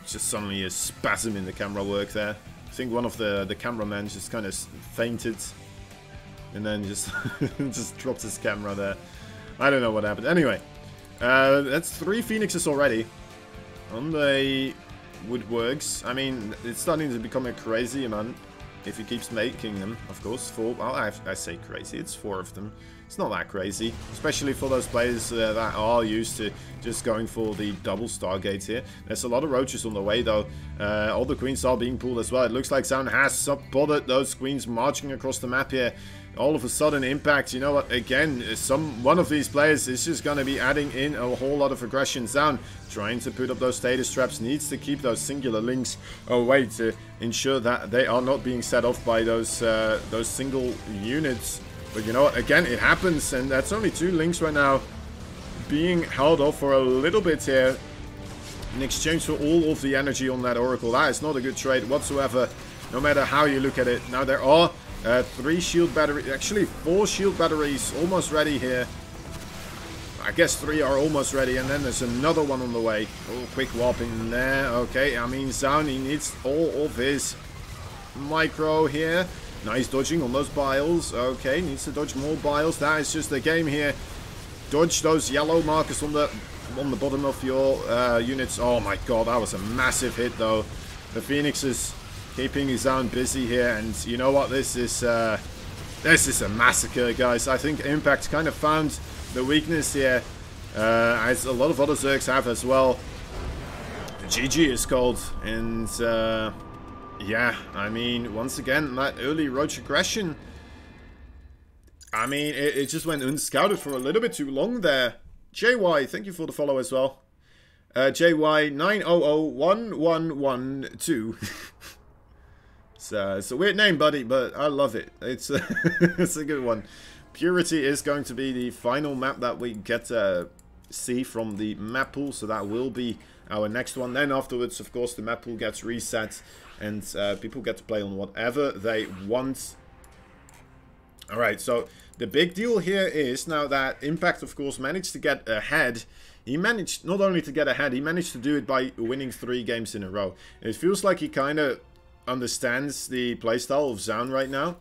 Just suddenly a spasm in the camera work there. I think one of the cameramen just kind of fainted and then just just dropped his camera there. I don't know what happened. Anyway, that's 3 Phoenixes already on the woodworks. I mean, it's starting to become a crazy amount if he keeps making them, of course. 4, well, I say crazy, it's 4 of them. It's not that crazy, especially for those players that are used to just going for the double Stargates here. There's a lot of roaches on the way, though. All the queens are being pulled as well. It looks like Zoun has spotted those queens marching across the map here. All of a sudden, Impact, you know what, again, one of these players is just going to be adding in a whole lot of aggression. Zoun trying to put up those status traps, needs to keep those singular links away to ensure that they are not being set off by those single units. But you know what, again, it happens, and that's only 2 links right now being held off for a little bit here in exchange for all of the energy on that Oracle. That is not a good trade whatsoever, no matter how you look at it. Now there are 3 shield batteries, actually 4 shield batteries almost ready here. I guess 3 are almost ready, and then there's another one on the way. Oh, quick warp in there. Okay, I mean, Zoun, he needs all of his micro here. Nice dodging on those biles. Okay, needs to dodge more biles. That is just the game here. Dodge those yellow markers on the bottom of your units. Oh my god, that was a massive hit though. The Phoenix is keeping his own busy here, and you know what? This is a massacre, guys. I think Impact kind of found the weakness here, as a lot of other Zergs have as well. GG is called, and yeah, I mean, once again, that early roach aggression, I mean, it just went unscouted for a little bit too long there. JY, thank you for the follow as well. JY90011112. It's a weird name, buddy, but I love it. It's it's a good one. Purity is going to be the final map that we get to see from the map pool, so that will be our next one. Then afterwards, of course, the map pool gets reset, and people get to play on whatever they want. Alright, so the big deal here is now that Impact, of course, managed to get ahead. He managed not only to get ahead, he managed to do it by winning 3 games in a row. It feels like he kind of understands the playstyle of Zoun right now,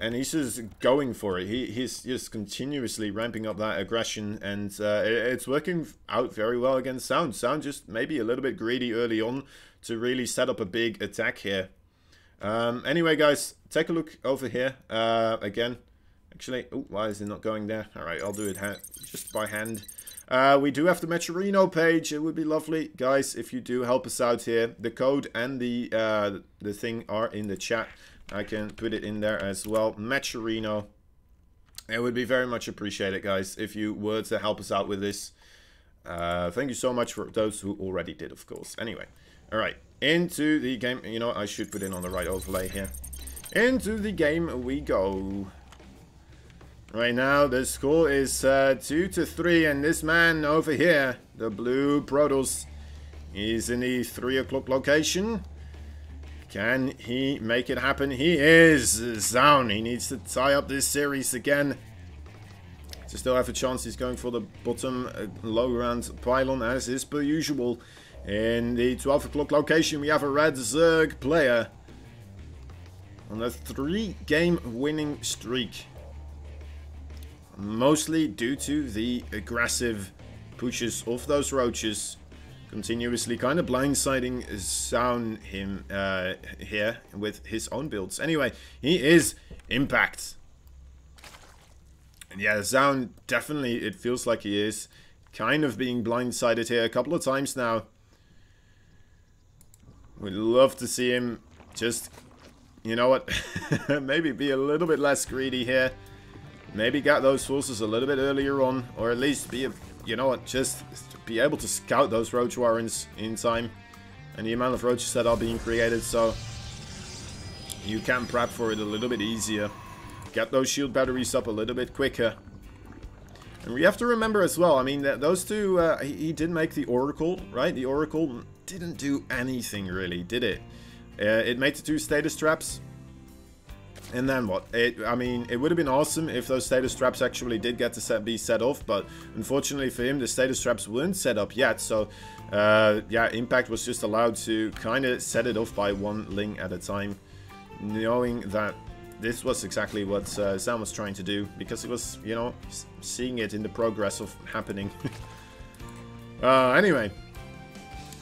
and he's just going for it. He's just continuously ramping up that aggression, and it's working out very well against Zoun. Zoun just maybe a little bit greedy early on to really set up a big attack here. Anyway, guys, take a look over here again. Actually, oh, why is it not going there? Alright, I'll do it just by hand. We do have the Metrorino page. It would be lovely, guys, if you do help us out here. The code and the thing are in the chat. I can put it in there as well. Metrorino. It would be very much appreciated, guys, if you were to help us out with this. Thank you so much for those who already did, of course. Anyway, alright, into the game. You know, I should put it on the right overlay here. Into the game we go. Right now, the score is 2-3, and this man over here, the blue Protoss, is in the 3 o'clock location. Can he make it happen? He is. Zoun. He needs to tie up this series again to still have a chance. He's going for the bottom low ground pylon as is per usual. In the 12 o'clock location, we have a red Zerg player on a 3-game winning streak. Mostly due to the aggressive pushes of those roaches. Continuously kind of blindsiding Zoun him here with his own builds. Anyway, he is Impact. And yeah, Zoun definitely, it feels like he is kind of being blindsided here a couple of times now. We'd love to see him just, you know what, maybe be a little bit less greedy here. Maybe get those forces a little bit earlier on, or at least be, you know what, just be able to scout those roach warrens in time. And the amount of roaches that are being created, so you can prep for it a little bit easier. Get those shield batteries up a little bit quicker. And we have to remember as well, I mean, that those two, he did make the Oracle, right? The Oracle didn't do anything really, did it? It made the 2 status traps. And then what? I mean, it would have been awesome if those status traps actually did get to be set off, but unfortunately for him, the status traps weren't set up yet, so yeah, Impact was just allowed to kind of set it off by 1 Ling at a time, knowing that this was exactly what Sam was trying to do, because he was, you know, seeing it in the progress of happening. Anyway,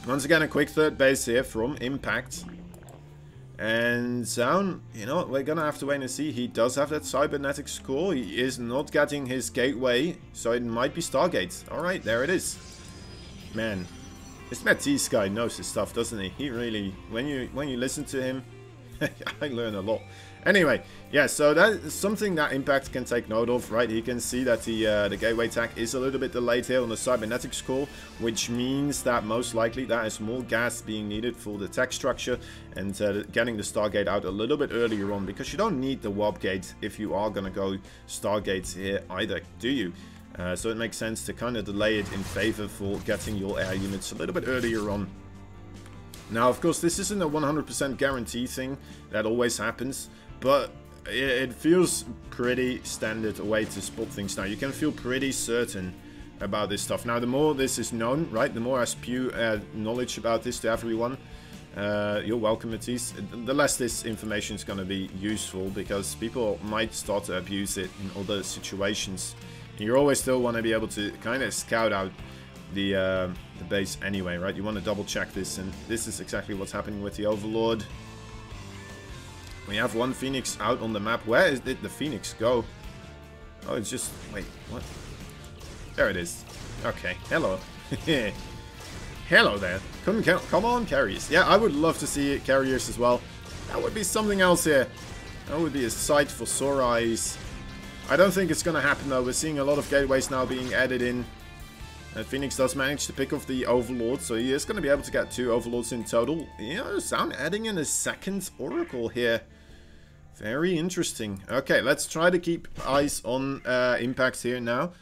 once again, a quick 3rd base here from Impact. And Zoun, you know, we're gonna have to wait and see. He does have that cybernetic score. He is not getting his gateway, so it might be Stargate. Alright, there it is. Man, this Matisse guy knows his stuff, doesn't he? He really, when you listen to him, I learn a lot. Anyway, yeah, so that is something that Impact can take note of, right? He can see that the gateway attack is a little bit delayed here on the cybernetic score, which means that most likely that is more gas being needed for the tech structure and getting the Stargate out a little bit earlier on, because you don't need the warp gate if you are going to go Stargates here either, do you? So it makes sense to kind of delay it in favor for getting your air units a little bit earlier on. Now, of course, this isn't a 100% guarantee thing that always happens, but it feels pretty standard way to spot things now. You can feel pretty certain about this stuff. Now, the more this is known, right, the more I spew knowledge about this to everyone, you're welcome, Matisse, the less this information is going to be useful, because people might start to abuse it in other situations. And you always still want to be able to kind of scout out the base anyway, right? You want to double check this, and this is exactly what's happening with the Overlord. We have 1 Phoenix out on the map. Where did the Phoenix go? Oh, it's just... wait, what? There it is. Okay, hello. Hello there. Come on, carriers. Yeah, I would love to see carriers as well. That would be something else here. That would be a sight for sore eyes. I don't think it's going to happen though. We're seeing a lot of gateways now being added in. Phoenix does manage to pick off the Overlord, so he is going to be able to get 2 Overlords in total. You know, Zoun adding in a 2nd Oracle here. Very interesting. Okay, let's try to keep eyes on Impact here now.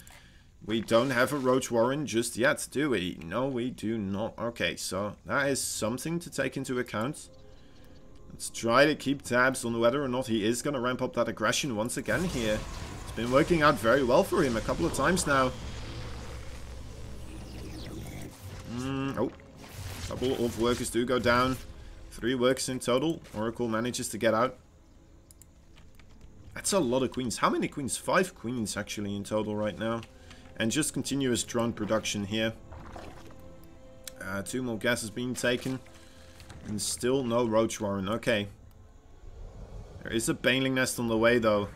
We don't have a Roach Warren just yet, do we? No, we do not. Okay, so that is something to take into account. Let's try to keep tabs on whether or not he is going to ramp up that aggression once again here. It's been working out very well for him a couple of times now. Oh, a couple of workers do go down. 3 workers in total. Oracle manages to get out. That's a lot of queens. How many queens? 5 queens actually in total right now. And just continuous drone production here. 2 more gases being taken. And still no Roach Warren. Okay. There is a Baneling Nest on the way though.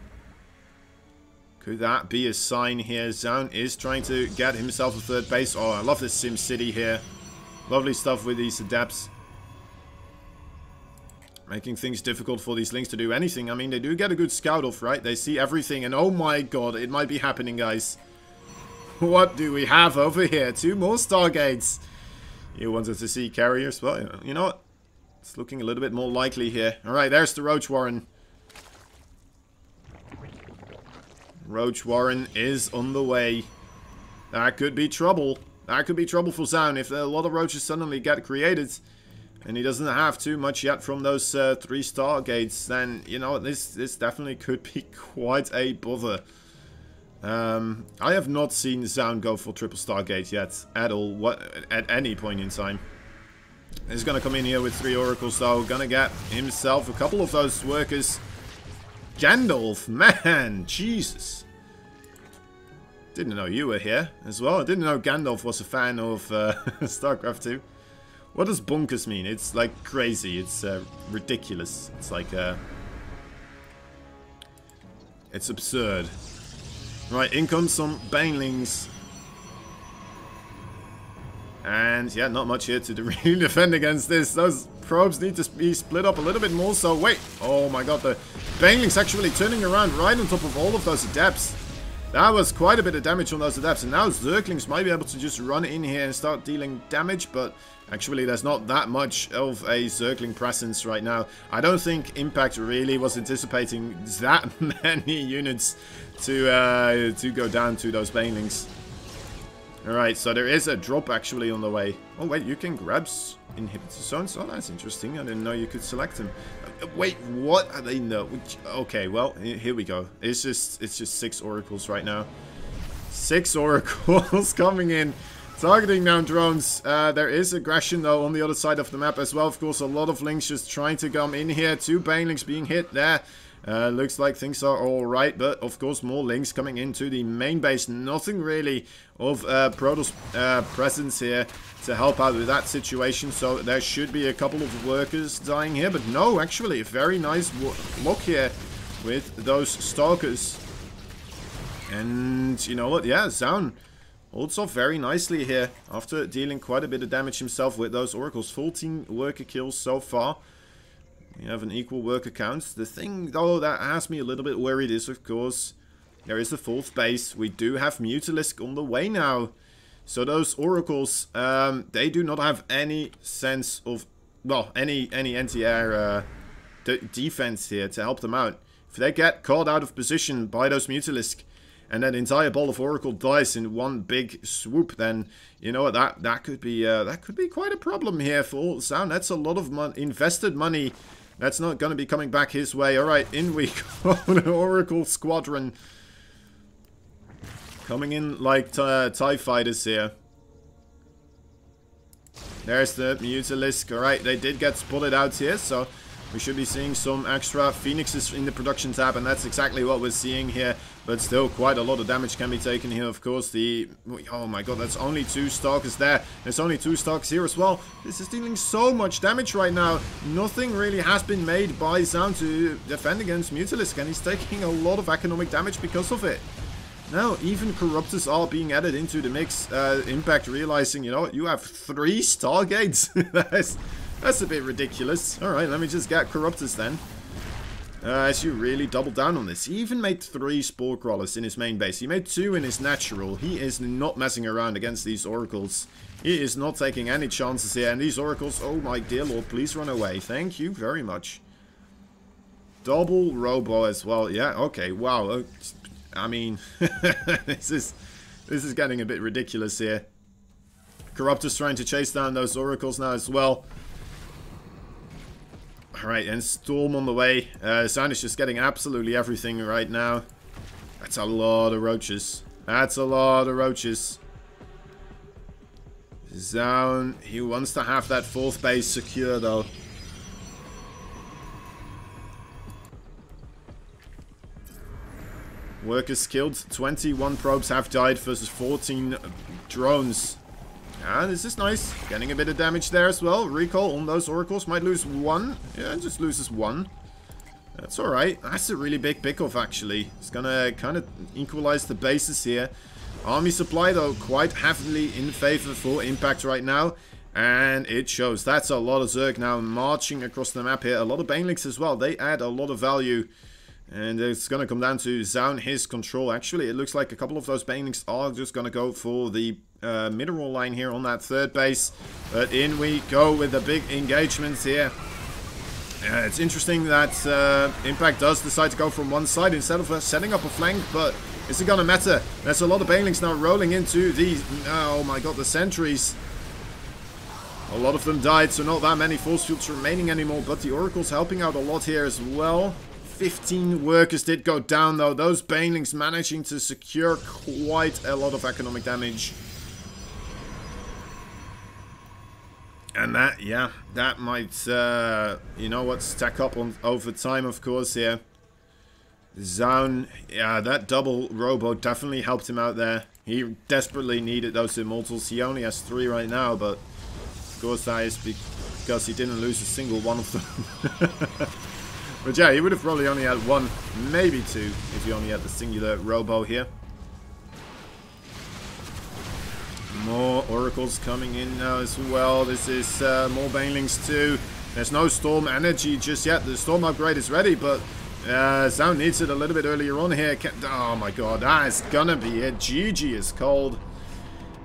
Could that be a sign here? Zoun is trying to get himself a 3rd base. Oh, I love this Sim City here. Lovely stuff with these adepts. Making things difficult for these Lings to do anything. I mean, they do get a good scout off, right? They see everything, and oh my god, it might be happening, guys. what do we have over here? 2 more Stargates. You wanted to see carriers? Well, you know what? It's looking a little bit more likely here. Alright, there's the Roach Warren. Roach Warren is on the way. That could be trouble. That could be trouble for Zoun if a lot of roaches suddenly get created. And he doesn't have too much yet from those 3 Stargates. Then, you know, this definitely could be quite a bother. I have not seen Zoun go for triple Stargate yet. At all. At any point in time. He's going to come in here with 3 oracles though. Gonna get himself a couple of those workers. Gandalf, man, Jesus. Didn't know you were here as well. I didn't know Gandalf was a fan of StarCraft 2. What does bonkers mean? It's like crazy. It's ridiculous. It's like it's absurd. Right, in comes some banelings. And yeah, not much here to really defend against this. Those probes need to be split up a little bit more. So wait, oh my god, the banelings actually turning around right on top of all of those adepts. That was quite a bit of damage on those adepts. And now Zerglings might be able to just run in here and start dealing damage. But actually, there's not that much of a Zergling presence right now. I don't think Impact really was anticipating that many units to go down to those banelings. Alright, so there is a drop actually on the way. Oh wait, you can grab inhibitor zones. Oh, that's interesting. I didn't know you could select them. Wait, what are they? No. Okay, well, here we go. It's just 6 oracles right now. 6 oracles coming in, targeting down drones. There is aggression though on the other side of the map as well. Of course, a lot of links just trying to come in here. 2 banelings being hit there. Looks like things are alright, but of course more links coming into the main base. Nothing really of Protoss presence here to help out with that situation, so there should be a couple of workers dying here, but no, actually a very nice look here with those Stalkers. And you know what, yeah, Zoun also very nicely here after dealing quite a bit of damage himself with those oracles. 14 worker kills so far. You have an equal worker count. The thing, though, that has me a little bit worried is, of course, there is the 4th base. We do have Mutalisk on the way now. So those oracles, they do not have any sense of, well, any anti-air defense here to help them out. If they get caught out of position by those Mutalisk, and that entire ball of oracle dies in one big swoop, then you know what, that could be quite a problem here for Zoun. That's a lot of invested money. That's not going to be coming back his way. Alright, in we go. The Oracle Squadron. Coming in like TIE fighters here. There's the Mutalisk. Alright, they did get spotted out here, so we should be seeing some extra Phoenixes in the production tab, and that's exactly what we're seeing here. But still, quite a lot of damage can be taken here. Of course, oh my god, that's only 2 Stalkers there. There's only 2 Stalkers here as well. This is dealing so much damage right now. Nothing really has been made by Zoun to defend against Mutalisk, and he's taking a lot of economic damage because of it. Now, even Corruptors are being added into the mix. Impact realizing, you know what, you have 3 Stargates. That's a bit ridiculous. Alright, let me just get Corruptors then. As you really double down on this. He even made 3 Spore Crawlers in his main base. He made 2 in his natural. He is not messing around against these Oracles. He is not taking any chances here. And these Oracles, oh my dear lord, please run away. Thank you very much. Double Robo as well. Yeah, okay, wow. I mean, this is getting a bit ridiculous here. Corruptors trying to chase down those Oracles now as well. Alright, and Storm on the way. Zoun is just getting absolutely everything right now. That's a lot of roaches. That's a lot of roaches. Zoun, he wants to have that 4th base secure though. Workers killed. 21 probes have died versus 14 drones. Ah, this is nice. Getting a bit of damage there as well. Recall on those oracles. Might lose 1. Yeah, just loses 1. That's alright. That's a really big pick-off, actually. It's gonna kind of equalize the bases here. Army supply, though, quite heavily in favor for Impact right now. And it shows. That's a lot of Zerg now marching across the map here. A lot of Banelings as well. They add a lot of value. And it's going to come down to Zoun, his control. Actually, it looks like a couple of those banelings are just going to go for the mineral line here on that third base. But in we go with the big engagements here. It's interesting that Impact does decide to go from one side instead of setting up a flank, but is it going to matter? There's a lot of banelings now rolling into these. Oh my god, the sentries. A lot of them died, so not that many force fields remaining anymore, but the Oracle's helping out a lot here as well. 15 workers did go down, though. Those banelings managing to secure quite a lot of economic damage. And that, yeah, that might, you know what, stack up on over time, of course, here. Zoun, yeah, that double robo definitely helped him out there. He desperately needed those immortals. He only has 3 right now, but of course that is because he didn't lose a single one of them. But yeah, he would have probably only had 1, maybe 2, if he only had the singular robo here. More oracles coming in now as well. This is more banelings too. There's no storm energy just yet. The storm upgrade is ready, but Zoun needs it a little bit earlier on here. Oh my god, that is gonna be it. GG is cold.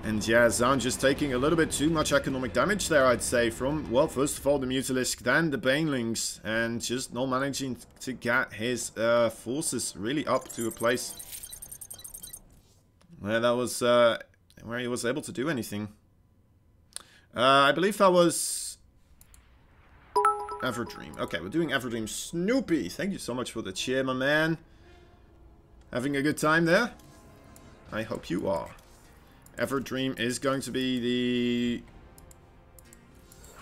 And yeah, Zoun just taking a little bit too much economic damage there, I'd say, from, well, first of all, the Mutalisk, then the Banelings, and just not managing to get his forces really up to a place where that was, where he was able to do anything. I believe that was Everdream. Okay, we're doing Everdream. Snoopy, thank you so much for the cheer, my man. Having a good time there? I hope you are. Everdream is going to be the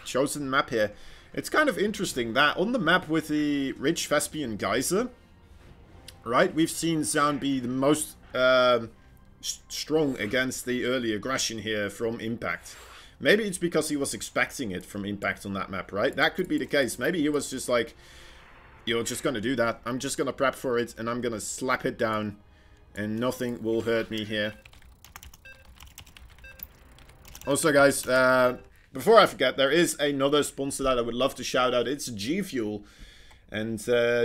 chosen map here. It's kind of interesting that on the map with the rich Vespian Geyser, right, we've seen Zoun be the most strong against the early aggression here from Impact. Maybe it's because he was expecting it from Impact on that map, right? That could be the case. Maybe he was just like, you're just going to do that. I'm just going to prep for it and I'm going to slap it down and nothing will hurt me here. Also, guys, before I forget, there is another sponsor that I would love to shout out. It's G Fuel. And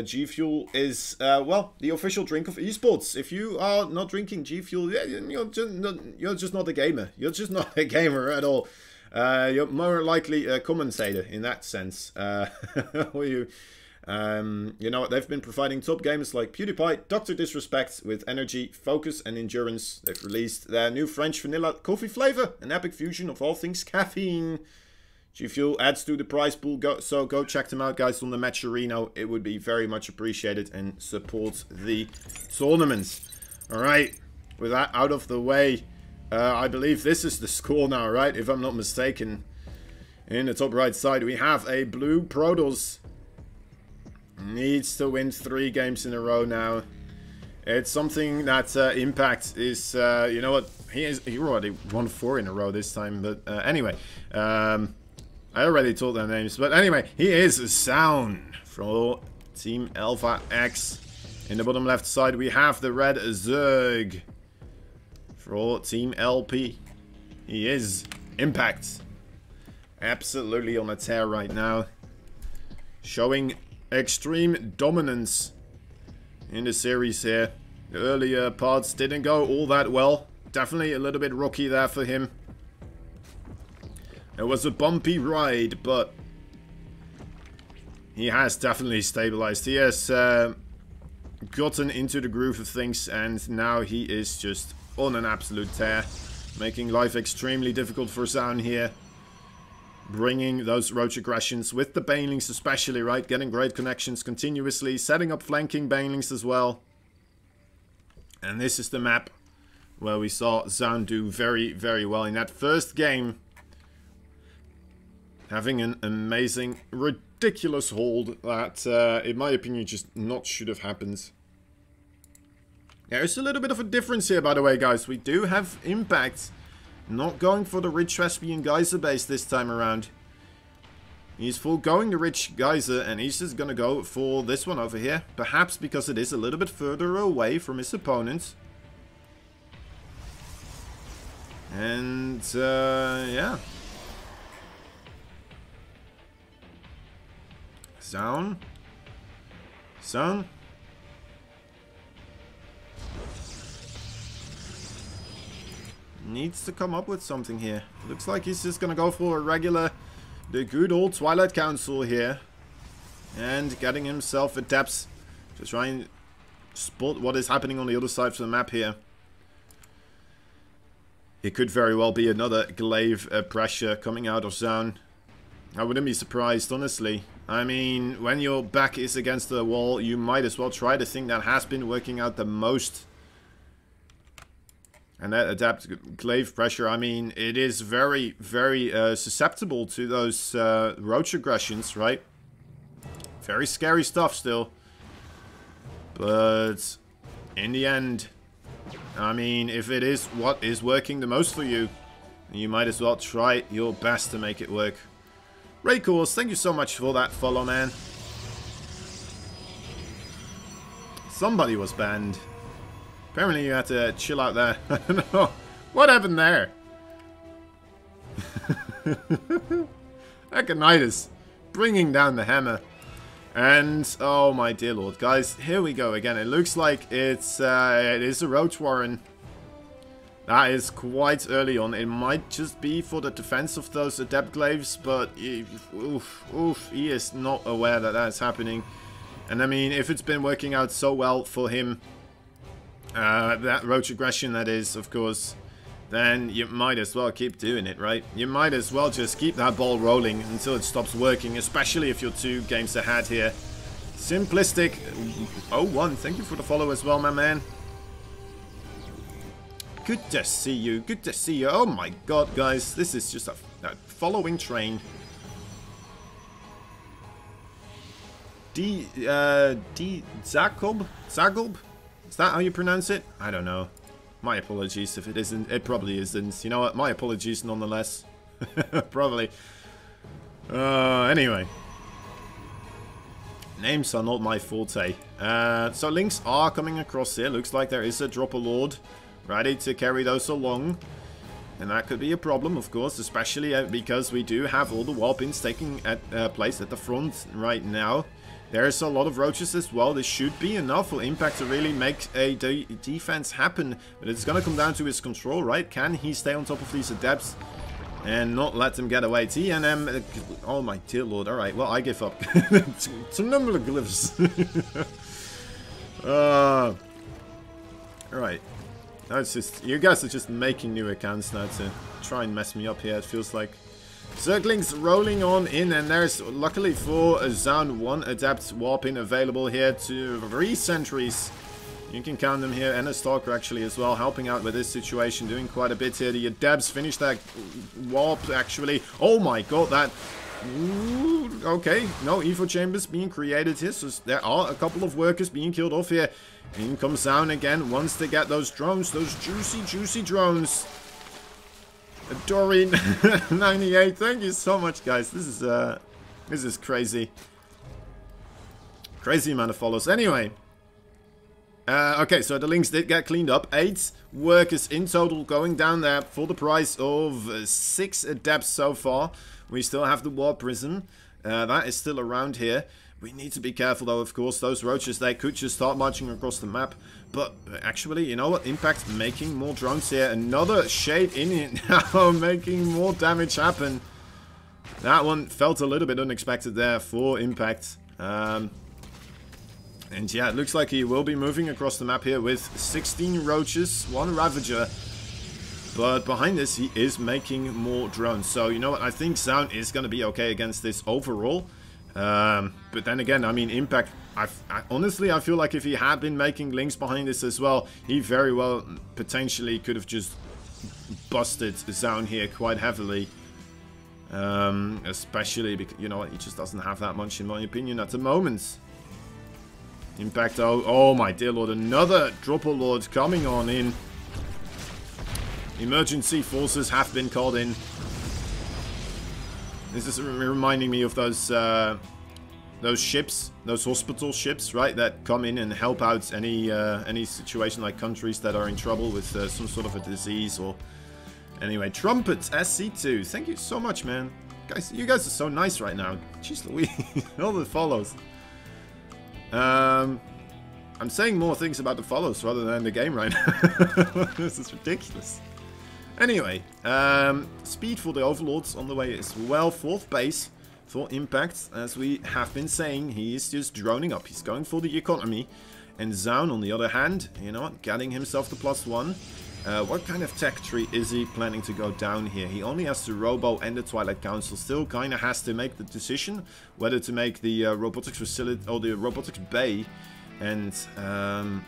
G Fuel is, well, the official drink of esports. If you are not drinking G Fuel, yeah, you're just not a gamer. You're just not a gamer at all. You're more likely a commentator in that sense. You know what, they've been providing top gamers like PewDiePie, Dr. Disrespect with energy, focus and endurance. They've released their new French vanilla coffee flavor, an epic fusion of all things caffeine. G Fuel adds to the prize pool, so go check them out, guys, on the Match Arena. It would be very much appreciated and support the tournaments. Alright, with that out of the way, I believe this is the score now, right? If I'm not mistaken. In the top right side, we have a blue Protoss. Needs to win 3 games in a row now. It's something that Impact is, you know what, he already won 4 in a row this time, but anyway, I already told their names, but anyway, he is Zoun for Team Alpha X. In the bottom left side, we have the red Zerg for Team LP. He is Impact. Absolutely on a tear right now. Showing extreme dominance in the series here. The earlier parts didn't go all that well. Definitely a little bit rocky there for him. It was a bumpy ride, but he has definitely stabilized. He has gotten into the groove of things, and now he is just on an absolute tear, making life extremely difficult for Zoun here. Bringing those roach aggressions with the banelings especially, right? Getting great connections continuously, setting up flanking banelings as well. And this is the map where we saw Zoun do very, very well in that first game. Having an amazing, ridiculous hold that, in my opinion, just not should have happened. There's a little bit of a difference here, by the way, guys. We do have Impact not going for the rich Vespian Geyser base this time around. He's foregoing the rich Geyser and he's just gonna go for this one over here. Perhaps because it is a little bit further away from his opponent. And, yeah. Zoun. needs to come up with something here. Looks like he's just gonna go for a regular, the good old Twilight Council here. And getting himself adepts to try and spot what is happening on the other side of the map here. It could very well be another glaive pressure coming out of Zoun. I wouldn't be surprised, honestly. I mean, when your back is against the wall, you might as well try the thing that has been working out the most. And that adapt glaive pressure, I mean, it is very, very susceptible to those roach aggressions, right? Very scary stuff still. But in the end, I mean, if it is what is working the most for you, you might as well try your best to make it work. Raycourse, thank you so much for that follow, man. Somebody was banned. Apparently you had to chill out there. I don't know. What happened there? Echinitis. Bringing down the hammer. And, oh my dear lord, guys, here we go again. It looks like it is a Roach Warren. That is quite early on. It might just be for the defense of those Adept Glaives, but he is not aware that that's happening. And I mean, if it's been working out so well for him, that Roach Aggression that is, of course, then you might as well keep doing it, right? You might as well just keep that ball rolling until it stops working, especially if you're 2 games ahead here. Simplistic 01, thank you for the follow as well, my man. Good to see you, good to see you. Oh my god, guys, this is just a following train. Zagob? Is that how you pronounce it? I don't know. My apologies if it isn't. It probably isn't. You know what? My apologies nonetheless. Probably. Anyway. Names are not my forte. So links are coming across here. Looks like there is a Dropper Lord ready to carry those along. And that could be a problem, of course, especially because we do have all the wall pins taking place at the front right now. There's a lot of roaches as well. This should be enough for Impact to really make a defense happen. But it's going to come down to his control, right? Can he stay on top of these adepts and not let them get away? TNM, oh my dear lord. Alright, well, I give up. It's a number of glyphs. Alright. No, it's just, you guys are just making new accounts now to try and mess me up here, it feels like. Circling's rolling on in, and there's, luckily for Zoun, 1 Adept Warpin available here to 3 sentries. You can count them here, and a Stalker actually as well, helping out with this situation, doing quite a bit here. The Adepts finish that warp actually. Oh my god, that... Ooh, okay, no Evo Chambers being created here, so there are a couple of workers being killed off here. In comes Zoun again, wants to get those drones, those juicy drones. Doreen 98, thank you so much, guys. This is crazy. Crazy amount of follows. Anyway. Okay, so the links did get cleaned up. 8 workers in total going down there for the price of 6 adepts so far. We still have the War Prism. That is still around here. We need to be careful though, of course. Those roaches, they could just start marching across the map. But actually, you know what? Impact making more drones here. Another shade in it now, making more damage happen. That one felt a little bit unexpected there for Impact. And yeah, it looks like he will be moving across the map here with 16 roaches, 1 Ravager. But behind this, he is making more drones. So, you know what? I think Zoun is going to be okay against this overall. But then again, I mean, Impact, honestly, I feel like if he had been making links behind this as well, he very well potentially could have just busted Zoun here quite heavily. Especially because, you know what, he just doesn't have that much, in my opinion, at the moment. Impact, oh my dear lord, another Dropper Lord coming on in. Emergency forces have been called in. This is reminding me of those ships, those hospital ships, right? That come in and help out any situation, like countries that are in trouble with some sort of a disease or... Anyway, Trumpet SC2, thank you so much, man. Guys, you guys are so nice right now. Jeez Louise, all the follows. I'm saying more things about the follows rather than the game right now. This is ridiculous. Anyway, speed for the Overlords on the way as well. 4th base for Impact. As we have been saying, he is just droning up. He's going for the economy. And Zoun, on the other hand, you know what, getting himself the +1. What kind of tech tree is he planning to go down here? He only has the Robo and the Twilight Council. Still kind of has to make the decision whether to make the robotics facility or the robotics bay and the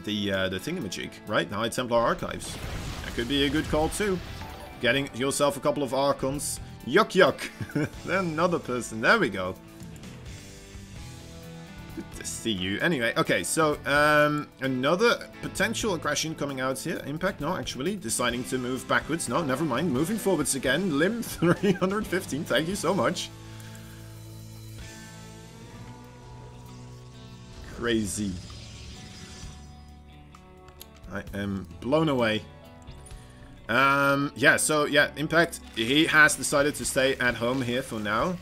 thingamajig, right? The High Templar Archives. That could be a good call too. Getting yourself a couple of Archons. Yuck yuck. Then another person. There we go. Good to see you. Anyway, okay, so another potential aggression coming out here. Impact, no, actually, deciding to move backwards. No, never mind. Moving forwards again. Limb 315. Thank you so much. Crazy. I am blown away. Yeah, so, yeah, Impact, he has decided to stay at home here for now.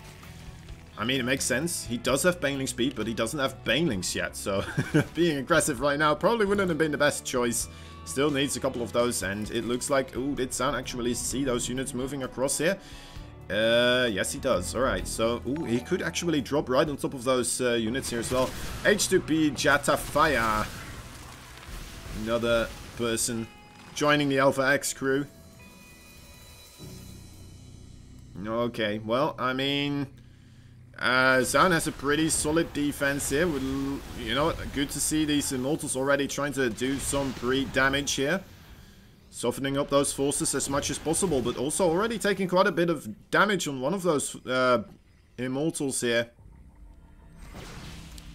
I mean, it makes sense. He does have Baneling speed, but he doesn't have Banelings yet, so being aggressive right now probably wouldn't have been the best choice. Still needs a couple of those, and it looks like... Ooh, did Zoun actually see those units moving across here? Yes, he does. Alright, so... Ooh, he could actually drop right on top of those units here as well. H2P Jatafaya. Another person joining the Alpha X crew. Okay, well, I mean... Zoun has a pretty solid defense here. You know, good to see these Immortals already trying to do some pre-damage here. Softening up those forces as much as possible, but also already taking quite a bit of damage on one of those Immortals here.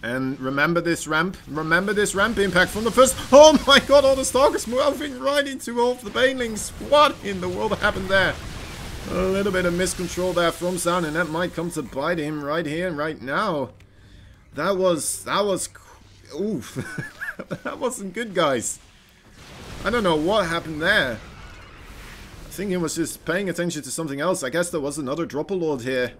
And remember this ramp. Remember this ramp impact from the first... Oh my god, all the Stalkers moving right into all of the Banelings. What in the world happened there? A little bit of miscontrol there from Zoun, and that might come to bite him right here and right now. That was, oof. That wasn't good, guys. I don't know what happened there. I think he was just paying attention to something else. I guess there was another Dropper Lord here.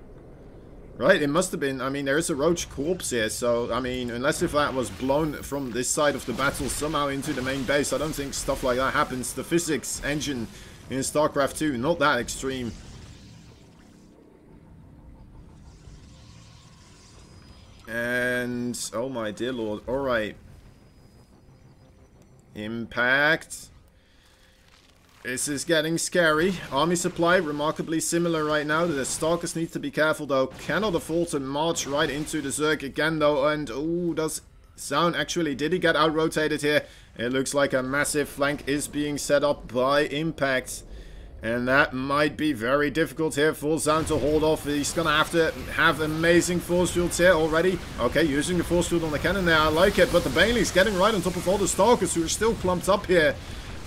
Right, it must have been. I mean, there is a Roach corpse here, so, I mean, unless if that was blown from this side of the battle somehow into the main base, I don't think stuff like that happens. The physics engine in StarCraft 2, not that extreme. And, oh my dear lord, alright. Impact. This is getting scary. Army supply, remarkably similar right now. The Stalkers need to be careful though. Cannot afford to march right into the Zerg again though. And, ooh, does Zoun actually, did he get out-rotated here? It looks like a massive flank is being set up by Impact. And that might be very difficult here for Zoun to hold off. He's going to have amazing force fields here already. Okay, using the force field on the cannon there. I like it. But the Baneling's getting right on top of all the Stalkers who are still clumped up here.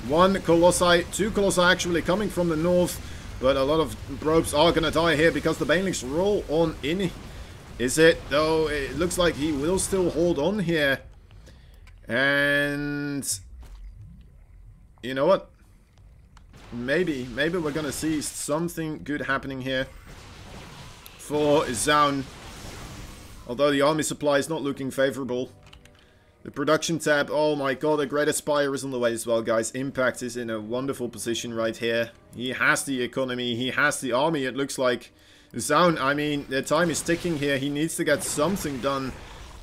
One Colossi, two Colossi actually coming from the north. But a lot of probes are going to die here because the Banelings roll on in. Is it? Though it looks like he will still hold on here. And... you know what? Maybe we're going to see something good happening here for Zoun. Although the army supply is not looking favorable. The production tab, oh my god, a Great Aspire is on the way as well, guys. Impact is in a wonderful position right here. He has the economy, he has the army, it looks like. Zoun, I mean, the time is ticking here. He needs to get something done.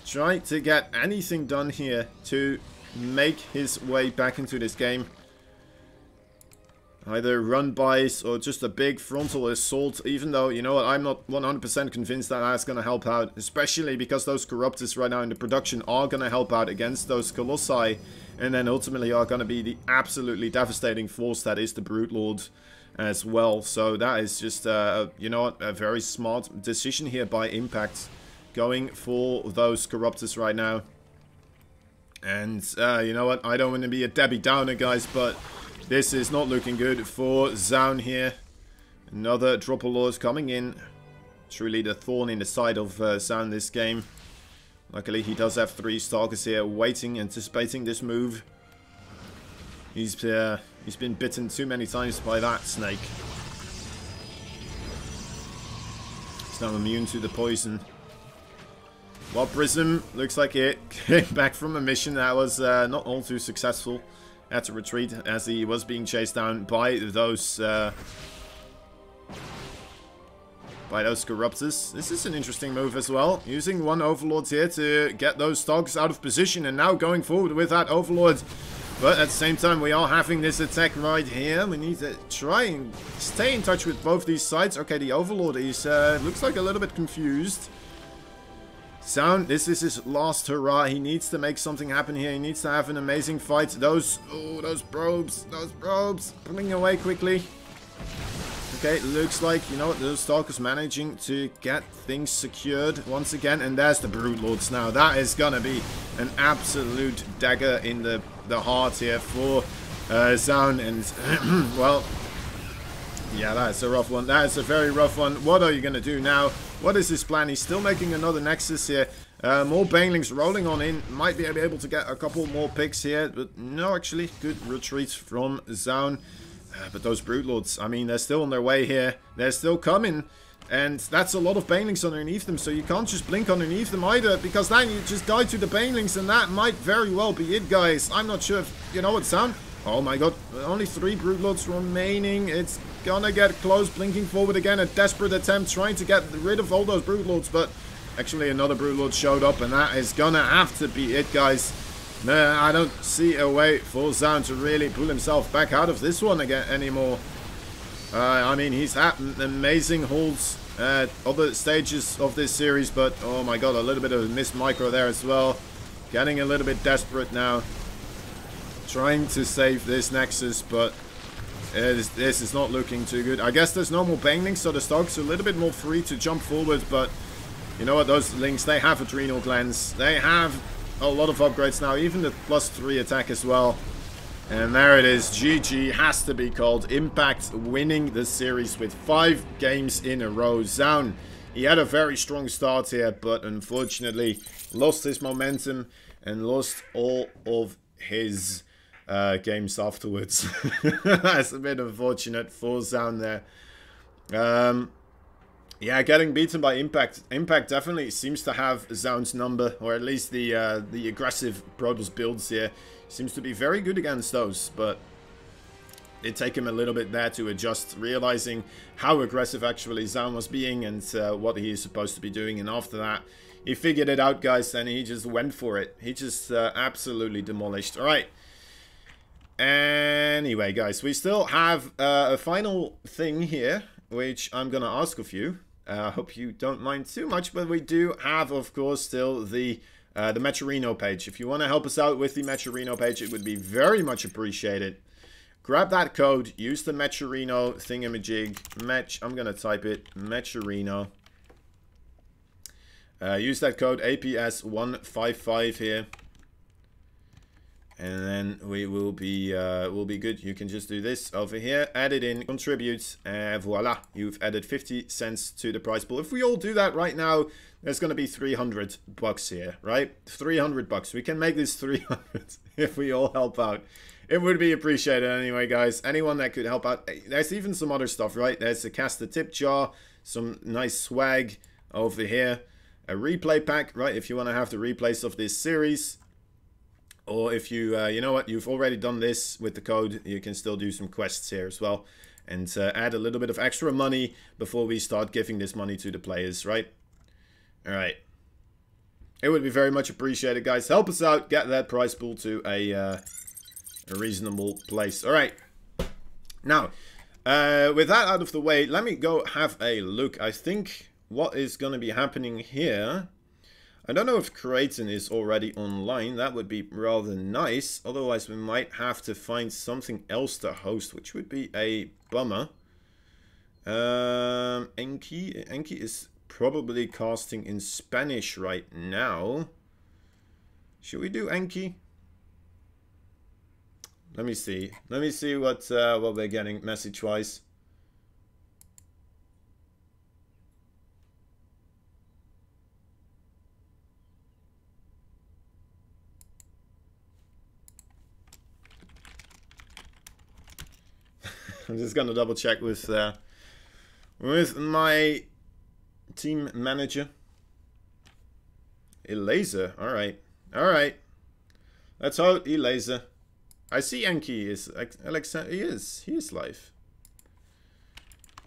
Try to get anything done here to make his way back into this game. Either run-bys or just a big frontal assault, even though, you know what, I'm not 100% convinced that that's going to help out. Especially because those Corruptors right now in the production are going to help out against those Colossi. And then ultimately are going to be the absolutely devastating force that is the Brute Lord as well. So that is just, you know what, a very smart decision here by Impact. Going for those Corruptors right now. And, you know what, I don't want to be a Debbie Downer, guys, but... this is not looking good for Zoun here. Another Dropper Lord coming in. Truly the thorn in the side of Zoun this game. Luckily he does have 3 Stalkers here waiting, anticipating this move. He's been bitten too many times by that snake. He's now immune to the poison. While Prism looks like it came back from a mission that was not all too successful. had to retreat as he was being chased down by those corruptors. This is an interesting move as well. Using one Overlord here to get those dogs out of position and now going forward with that Overlord. But at the same time, we are having this attack right here. We need to try and stay in touch with both these sides. Okay, the Overlord is, looks like a little bit confused. Zoun, this is his last hurrah. He needs to make something happen here. He needs to have an amazing fight. Those probes, pulling away quickly. Okay, looks like, you know what, the Stalker's managing to get things secured once again. And there's the Brute Lords now. That is gonna be an absolute dagger in the heart here for Zoun. And, well, yeah, that's a rough one. That is a very rough one. What are you gonna do now? What is his plan? He's still making another Nexus here. More Banelings rolling on in. Might be able to get a couple more picks here. But no, actually, good retreat from Zoun. But those Brute Lords, I mean, they're still on their way here. They're still coming. And that's a lot of Banelings underneath them. So you can't just blink underneath them either. Because then you just die to the Banelings. And that might very well be it, guys. I'm not sure if, you know what, Zoun? Oh my god. Only 3 Brute Lords remaining. It's gonna get close. Blinking forward again. A desperate attempt trying to get rid of all those Brute Lords. But actually another Brute Lord showed up. And that is gonna have to be it, guys. No, I don't see a way for Zoun to really pull himself back out of this one again anymore. I mean, he's had amazing holds at other stages of this series, but oh my god, a little bit of a missed micro there as well. Getting a little bit desperate now. Trying to save this Nexus, but this is not looking too good. I guess there's no more Banelings, so the Stogs are a little bit more free to jump forward, but you know what, those Lings, they have Adrenal Glands. They have a lot of upgrades now, even the +3 attack as well. And there it is. GG has to be called. Impact winning the series with 5 games in a row. Zoun, he had a very strong start here, but unfortunately lost his momentum and lost all of his games afterwards. That's a bit unfortunate for Zoun there. Yeah, getting beaten by Impact. Impact definitely seems to have Zoun's number, or at least the aggressive Protoss builds here. Seems to be very good against those, but it take him a little bit there to adjust, realizing how aggressive actually Zoun was being and what he is supposed to be doing. And after that, he figured it out, guys, and he just went for it. He just absolutely demolished. All right. Anyway, guys, we still have a final thing here, which I'm going to ask of you. I hope you don't mind too much, but we do have, of course, still the Mecherino page. If you want to help us out with the Mecherino page, it would be very much appreciated. Grab that code, use the Mecherino thingamajig, I'm going to type it, Mecherino. Use that code APS155 here. And then we will be good. You can just do this over here, add it in, contribute, and voila, you've added 50 cents to the prize pool. If we all do that right now, there's going to be 300 bucks here, right? 300 bucks. We can make this 300 if we all help out. It would be appreciated anyway, guys. Anyone that could help out. There's even some other stuff, right? There's a Cast the Tip jar, some nice swag over here, a replay pack, right? If you want to have the replays of this series. Or if you, you know what, you've already done this with the code, you can still do some quests here as well. And add a little bit of extra money before we start giving this money to the players, right? Alright. It would be very much appreciated, guys. Help us out, get that prize pool to a reasonable place. Alright. Now, with that out of the way, let me go have a look. I think what is going to be happening here... I don't know if Creighton is already online. That would be rather nice. Otherwise, we might have to find something else to host, which would be a bummer. Enki is probably casting in Spanish right now. Should we do Enki? Let me see. Let me see what we're getting message-wise. I'm just gonna double check with my team manager. Elaser, all right. Let's hope Elaser. I see Enki is Alexander. He is live.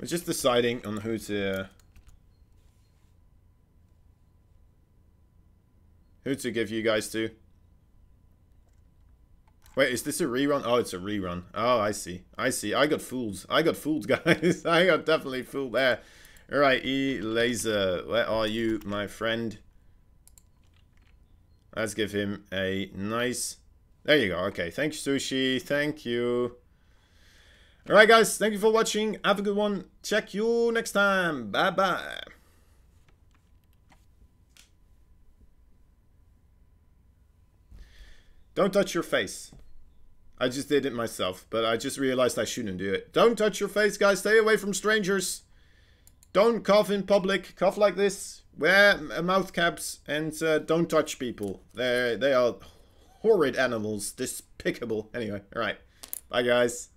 We're just deciding on who to give you guys to. Wait, is this a rerun? Oh, it's a rerun. Oh, I see. I see. I got fooled. I got fooled, guys. I got definitely fooled there. Alright, E-Laser. Where are you, my friend? Let's give him a nice... There you go. Okay, thank you, Sushi. Thank you. Alright, guys. Thank you for watching. Have a good one. Check you next time. Bye-bye. Don't touch your face. I just did it myself, but I just realized I shouldn't do it. Don't touch your face, guys. Stay away from strangers. Don't cough in public. Cough like this. Wear mouth caps and don't touch people. They are horrid animals. Despicable. Anyway, alright. Bye, guys.